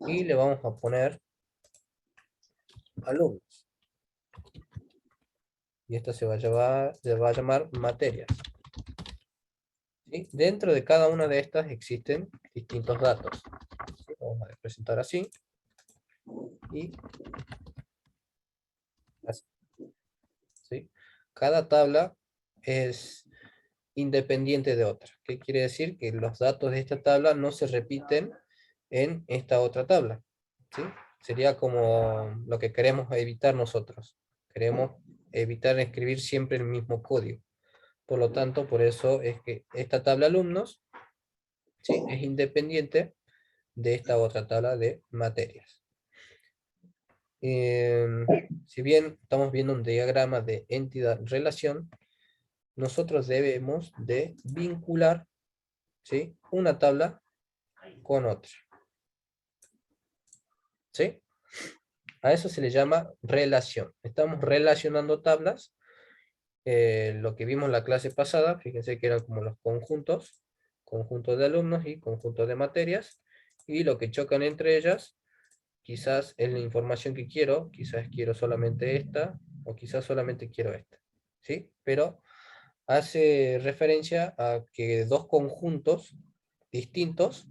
y le vamos a poner alumnos. Y esta se va a llamar materias. ¿Sí? Dentro de cada una de estas existen distintos datos. ¿Sí? Vamos a representar así. Y así. ¿Sí? Cada tabla es independiente de otra. ¿Qué quiere decir? Que los datos de esta tabla no se repiten en esta otra tabla. ¿Sí? Sería como lo que queremos evitar nosotros. Queremos evitar escribir siempre el mismo código. Por lo tanto, por eso es que esta tabla alumnos, ¿sí? Es independiente de esta otra tabla de materias. Si bien estamos viendo un diagrama de entidad-relación, nosotros debemos de vincular, ¿sí? Una tabla con otra. ¿Sí? A eso se le llama relación. Estamos relacionando tablas. Lo que vimos en la clase pasada, fíjense que eran como los conjuntos, conjuntos de alumnos y conjuntos de materias, y lo que chocan entre ellas, quizás es la información que quiero, quizás quiero solamente esta, o quizás solamente quiero esta, ¿sí? Pero hace referencia a que dos conjuntos distintos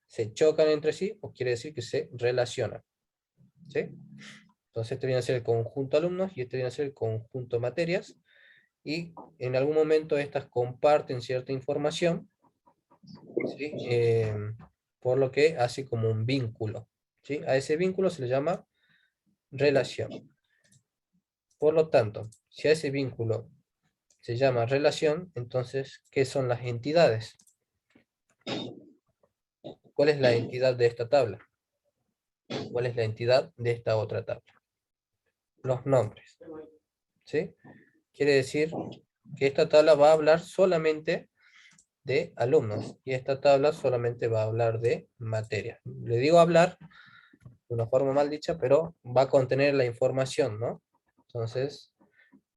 se chocan entre sí, o quiere decir que se relacionan, ¿sí? Entonces este viene a ser el conjunto alumnos y este viene a ser el conjunto materias, y en algún momento estas comparten cierta información, ¿sí? Por lo que hace como un vínculo, ¿sí? A ese vínculo se le llama relación. Por lo tanto, si a ese vínculo se llama relación, entonces, ¿qué son las entidades? ¿Cuál es la entidad de esta tabla? ¿Cuál es la entidad de esta otra tabla? Los nombres, ¿sí? Quiere decir que esta tabla va a hablar solamente de alumnos, y esta tabla solamente va a hablar de materia. Le digo hablar de una forma mal dicha, pero va a contener la información, ¿no? Entonces,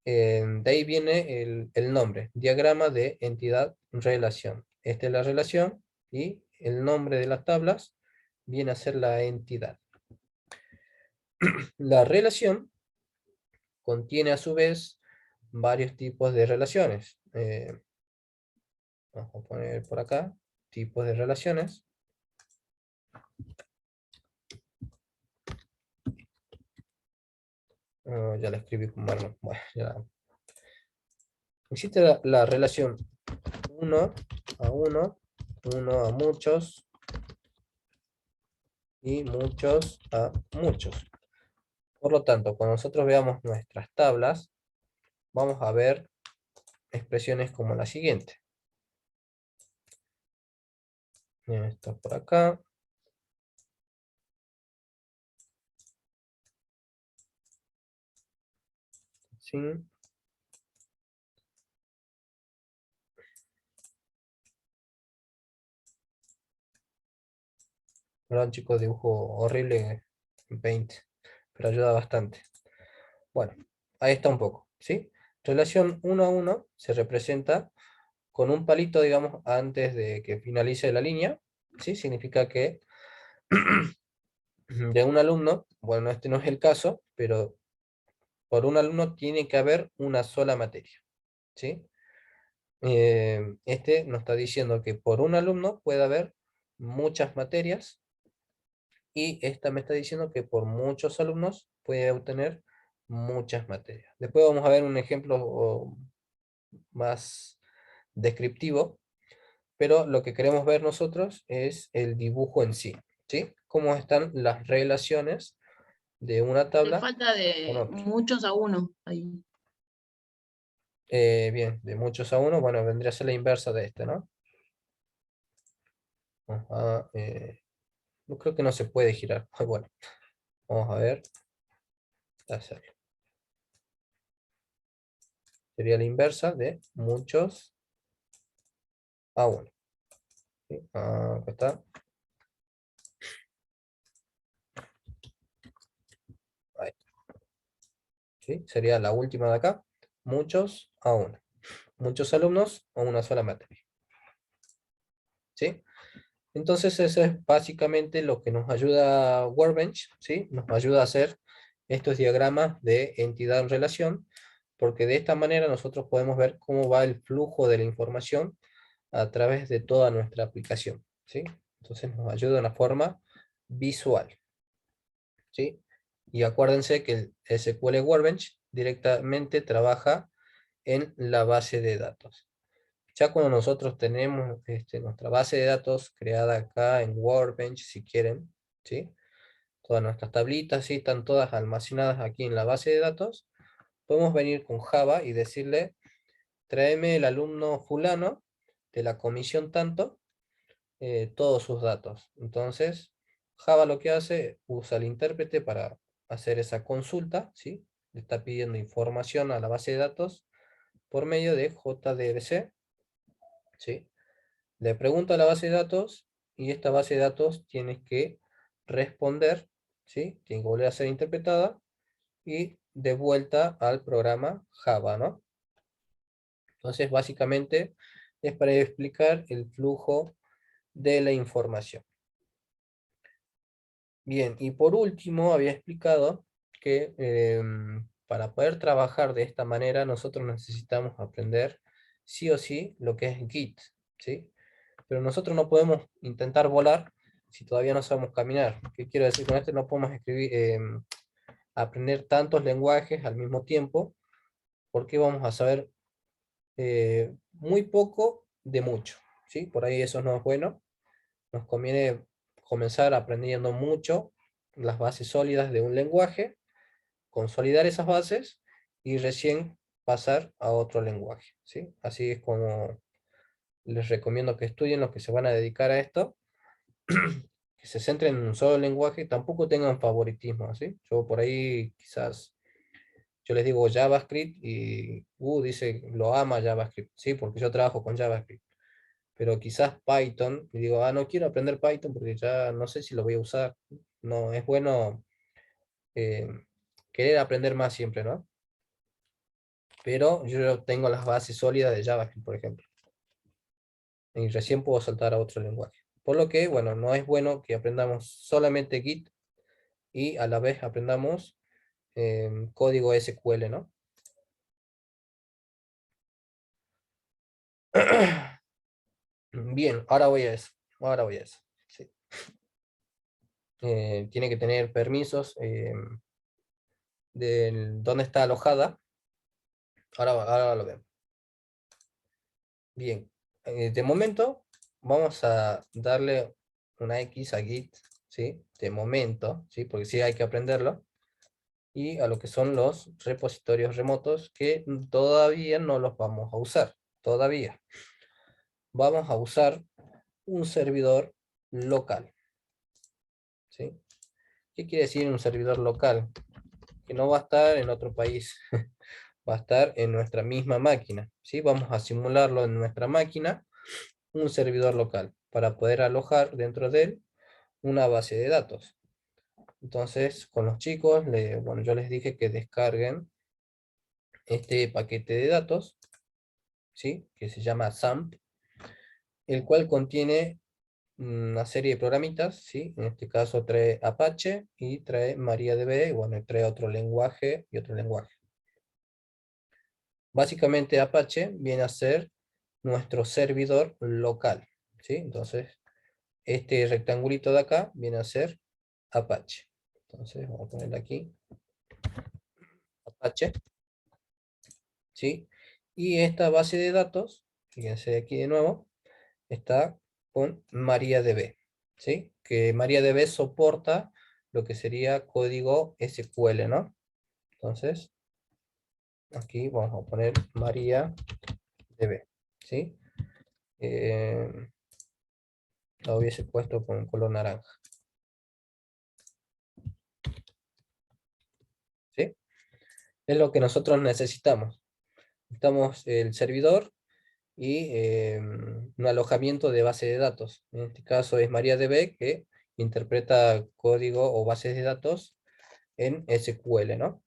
de ahí viene el nombre, diagrama de entidad relación. Esta es la relación, y el nombre de las tablas viene a ser la entidad. La relación contiene a su vez varios tipos de relaciones. Vamos a poner por acá, tipos de relaciones. Ya la escribí con mano. Bueno, ya. Existe la relación 1 a 1, 1 a muchos, y muchos a muchos. Por lo tanto, cuando nosotros veamos nuestras tablas, vamos a ver expresiones como la siguiente. Esto por acá. Sí. Perdón chicos, dibujo horrible en Paint, pero ayuda bastante. Bueno, ahí está un poco, ¿sí? Relación 1 a 1 se representa con un palito, digamos, antes de que finalice la línea, ¿sí? Significa que de un alumno, bueno, este no es el caso, pero por un alumno tiene que haber una sola materia, ¿sí? Este nos está diciendo que por un alumno puede haber muchas materias, y esta me está diciendo que por muchos alumnos puede obtener muchas materias. Después vamos a ver un ejemplo más descriptivo, pero lo que queremos ver nosotros es el dibujo en sí, ¿sí? Cómo están las relaciones de una
Te
tabla
falta
con
de
otra.
muchos a uno. Ahí.
Bien, de muchos a uno, bueno, vendría a ser la inversa de este, ¿no? Ajá, no creo que no se puede girar. Bueno, vamos a ver. Hacerlo. Sería la inversa de muchos a uno. ¿Sí? Acá está. Ahí. ¿Sí? Sería la última de acá. Muchos a uno. Muchos alumnos a una sola materia. ¿Sí? Entonces eso es básicamente lo que nos ayuda Workbench, ¿sí? Nos ayuda a hacer estos diagramas de entidad en relación, porque de esta manera nosotros podemos ver cómo va el flujo de la información a través de toda nuestra aplicación, ¿sí? Entonces nos ayuda de una forma visual, ¿sí? Y acuérdense que el SQL Workbench directamente trabaja en la base de datos. Ya cuando nosotros tenemos nuestra base de datos creada acá en Workbench, si quieren, ¿sí? Todas nuestras tablitas, ¿sí? Están todas almacenadas aquí en la base de datos. Podemos venir con Java y decirle, tráeme el alumno fulano de la comisión tanto, todos sus datos. Entonces, Java lo que hace, usa el intérprete para hacer esa consulta, ¿sí? Le está pidiendo información a la base de datos por medio de JDBC, ¿sí? Le pregunta a la base de datos y esta base de datos tiene que responder, ¿sí? Tiene que volver a ser interpretada y de vuelta al programa Java, ¿no? Entonces, básicamente es para explicar el flujo de la información. Bien, y por último había explicado que para poder trabajar de esta manera nosotros necesitamos aprender sí o sí lo que es Git, ¿sí? Pero nosotros no podemos intentar volar si todavía no sabemos caminar. ¿Qué quiero decir con esto? No podemos aprender tantos lenguajes al mismo tiempo, porque vamos a saber muy poco de mucho, ¿sí? Por ahí eso no es bueno. Nos conviene comenzar aprendiendo mucho las bases sólidas de un lenguaje, consolidar esas bases y recién pasar a otro lenguaje, ¿sí? Así es como les recomiendo que estudien los que se van a dedicar a esto, que se centren en un solo lenguaje, tampoco tengan favoritismo, ¿sí? Yo por ahí quizás, yo les digo JavaScript y dice lo ama JavaScript, ¿sí? Porque yo trabajo con JavaScript. Pero quizás Python, y digo, no quiero aprender Python porque ya no sé si lo voy a usar. No, es bueno eh, querer aprender más siempre, ¿no? Pero yo tengo las bases sólidas de JavaScript, por ejemplo. Y recién puedo saltar a otro lenguaje. Por lo que, bueno, no es bueno que aprendamos solamente Git y a la vez aprendamos código SQL, ¿no? Bien, ahora voy a eso. Ahora voy a eso. Sí. Tiene que tener permisos de dónde está alojada. Ahora lo vemos. Bien, de momento vamos a darle una X a Git, ¿sí? De momento, ¿sí? Porque sí hay que aprenderlo. Y a lo que son los repositorios remotos que todavía no los vamos a usar. Todavía. Vamos a usar un servidor local. ¿Sí? ¿Qué quiere decir un servidor local? Que no va a estar en otro país. Va a estar en nuestra misma máquina, ¿sí? Vamos a simularlo en nuestra máquina, un servidor local, para poder alojar dentro de él una base de datos. Entonces, con los chicos, bueno, yo les dije que descarguen este paquete de datos, ¿sí? Que se llama SAMP, el cual contiene una serie de programitas, ¿sí? En este caso trae Apache y trae MariaDB, y bueno, y trae otro lenguaje y otro lenguaje. Básicamente Apache viene a ser nuestro servidor local, ¿sí? Entonces, este rectangulito de acá viene a ser Apache. Entonces, vamos a ponerle aquí, Apache, ¿sí? Y esta base de datos, fíjense aquí de nuevo, está con MariaDB, ¿sí? Que MariaDB soporta lo que sería código SQL, ¿no? Entonces, aquí vamos a poner MariaDB, ¿sí? Lo hubiese puesto con color naranja. ¿Sí? Es lo que nosotros necesitamos. Necesitamos el servidor y un alojamiento de base de datos. En este caso es MariaDB, que interpreta código o bases de datos en SQL, ¿no?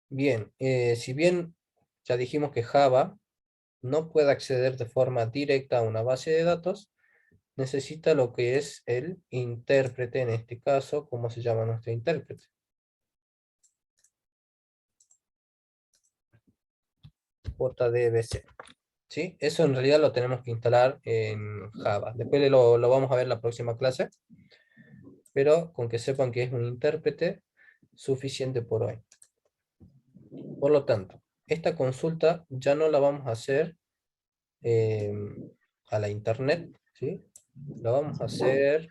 Bien, si bien ya dijimos que Java no puede acceder de forma directa a una base de datos, necesita lo que es el intérprete, en este caso. ¿Cómo se llama nuestro intérprete? JDBC. ¿Sí? Eso en realidad lo tenemos que instalar en Java. Después lo vamos a ver en la próxima clase. Pero con que sepan que es un intérprete, suficiente por hoy. Por lo tanto, esta consulta ya no la vamos a hacer a la internet, ¿sí? La vamos a hacer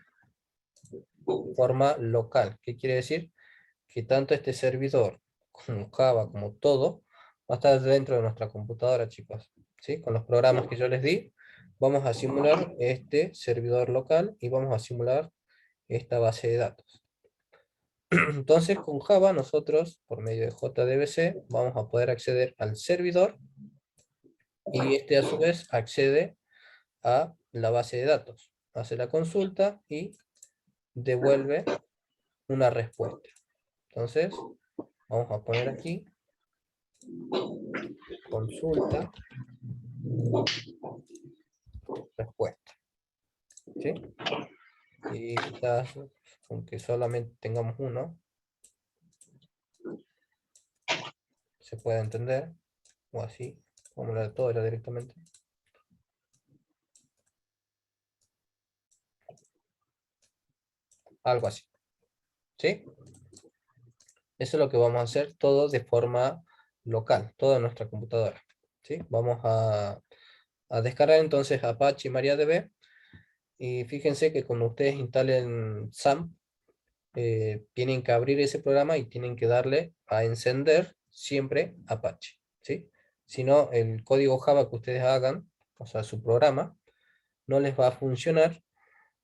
de forma local. ¿Qué quiere decir? Que tanto este servidor como Java, como todo, va a estar dentro de nuestra computadora, chicos. ¿Sí? Con los programas que yo les di, vamos a simular este servidor local y vamos a simular esta base de datos. Entonces, con Java nosotros, por medio de JDBC, vamos a poder acceder al servidor y este a su vez accede a la base de datos. Hace la consulta y devuelve una respuesta. Entonces, vamos a poner aquí consulta respuesta. ¿Sí? Y quizás, aunque solamente tengamos uno, se puede entender, o así, como la de todo era directamente. Algo así. ¿Sí? Eso es lo que vamos a hacer todo de forma local, todo en nuestra computadora. ¿Sí? Vamos a descargar entonces Apache y MariaDB. Y fíjense que cuando ustedes instalen SAMP, tienen que abrir ese programa y tienen que darle a encender siempre Apache. ¿Sí? Si no, el código Java que ustedes hagan, o sea, su programa, no les va a funcionar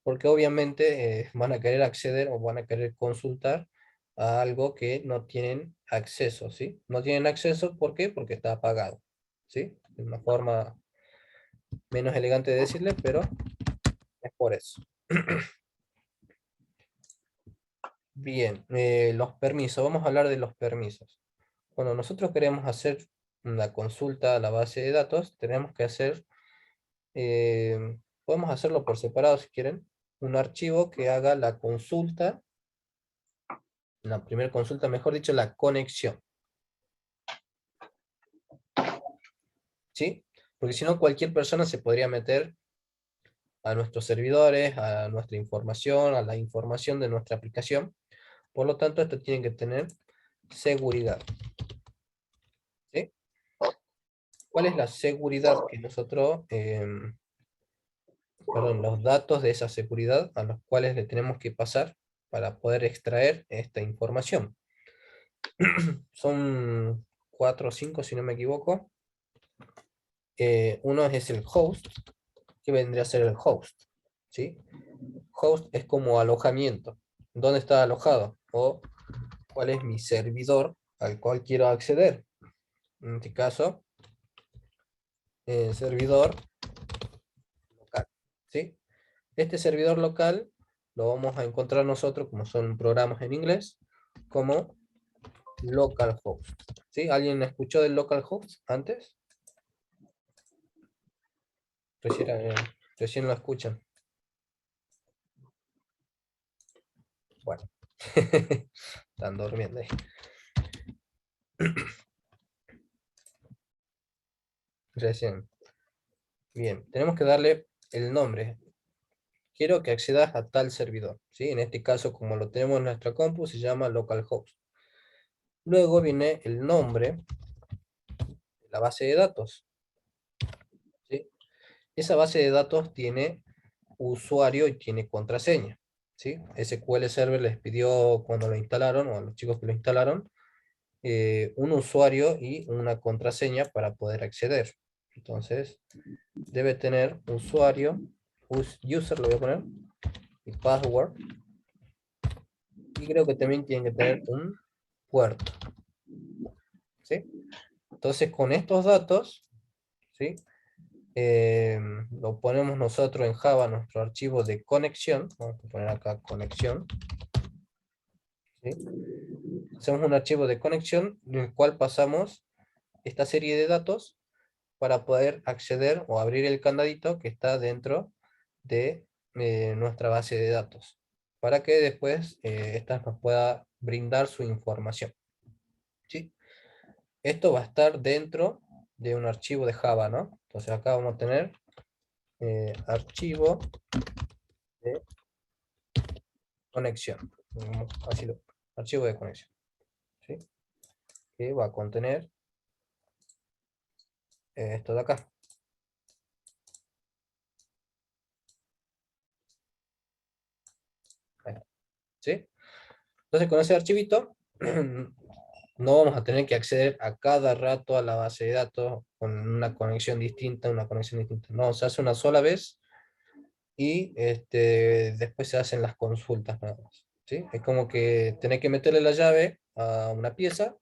porque obviamente van a querer acceder o van a querer consultar a algo que no tienen acceso, ¿sí? No tienen acceso, ¿por qué? Porque está apagado, ¿sí? De una forma menos elegante de decirle, pero es por eso. Bien, los permisos. Vamos a hablar de los permisos. Cuando nosotros queremos hacer una consulta a la base de datos, tenemos que hacer, podemos hacerlo por separado si quieren, un archivo que haga la consulta, la primera consulta, mejor dicho, la conexión. ¿Sí? Porque si no, cualquier persona se podría meter a nuestros servidores, a nuestra información, a la información de nuestra aplicación. Por lo tanto, esto tiene que tener seguridad. ¿Sí? ¿Cuál es la seguridad que nosotros, los datos de esa seguridad a los cuales le tenemos que pasar para poder extraer esta información? Son 4 o 5 si no me equivoco. Uno es el host, que vendría a ser el host, ¿sí? Host es como alojamiento. ¿Dónde está alojado? O cuál es mi servidor al cual quiero acceder. En este caso, servidor local, ¿sí? Este servidor local lo vamos a encontrar nosotros, como son programas en inglés, como localhost, ¿sí? ¿Alguien escuchó del localhost antes? Recién lo escuchan. Bueno, están durmiendo ahí. Recién. Bien, tenemos que darle el nombre. Quiero que accedas a tal servidor, ¿sí? En este caso, como lo tenemos en nuestra compu, se llama localhost. Luego viene el nombre de la base de datos, ¿sí? Esa base de datos tiene usuario y tiene contraseña, ¿sí? SQL Server les pidió cuando lo instalaron, o a los chicos que lo instalaron, un usuario y una contraseña para poder acceder. Entonces, debe tener usuario, user lo voy a poner, y password. Y creo que también tiene que tener un puerto, ¿sí? Entonces, con estos datos, ¿sí? Lo ponemos nosotros en Java, nuestro archivo de conexión. Vamos a poner acá conexión, ¿sí? Hacemos un archivo de conexión en el cual pasamos esta serie de datos para poder acceder o abrir el candadito que está dentro de nuestra base de datos, para que después esta nos pueda brindar su información, ¿sí? Esto va a estar dentro de un archivo de Java, ¿no? Entonces acá vamos a tener archivo de conexión. Así archivo de conexión, ¿sí? Que va a contener esto de acá. ¿Sí? Entonces con ese archivito no vamos a tener que acceder a cada rato a la base de datos con una conexión distinta, No, se hace una sola vez y después se hacen las consultas nada más, ¿sí? Es como que tenés que meterle la llave a una pieza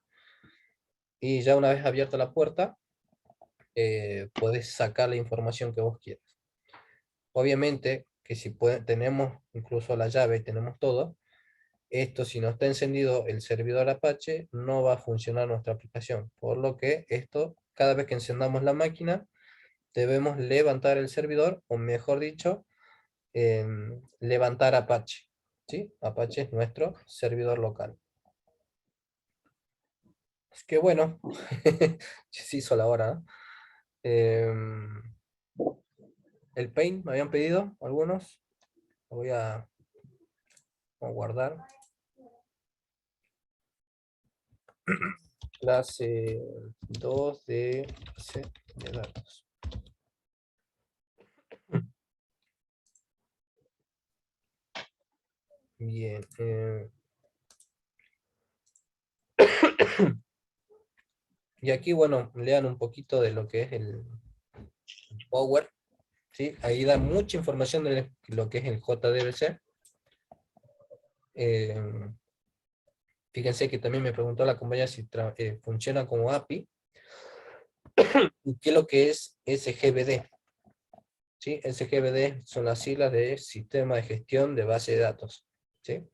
y ya una vez abierta la puerta, podés sacar la información que vos quieras. Obviamente que si tenemos incluso la llave y tenemos todo, esto si no está encendido el servidor Apache, no va a funcionar nuestra aplicación. Por lo que esto, cada vez que encendamos la máquina, debemos levantar el servidor, o mejor dicho, levantar Apache, ¿sí? Apache es nuestro servidor local. Es que bueno, se hizo la hora, ¿no? El Paint me habían pedido algunos. Lo voy a guardar. Clase 2 de base de datos. Bien. Y aquí, bueno, lean un poquito de lo que es el Power, ¿sí? Ahí da mucha información de lo que es el JDBC. Fíjense que también me preguntó la compañía si funciona como API. ¿Y qué es lo que es SGBD? ¿Sí? SGBD son las siglas de Sistema de Gestión de Base de Datos, ¿sí?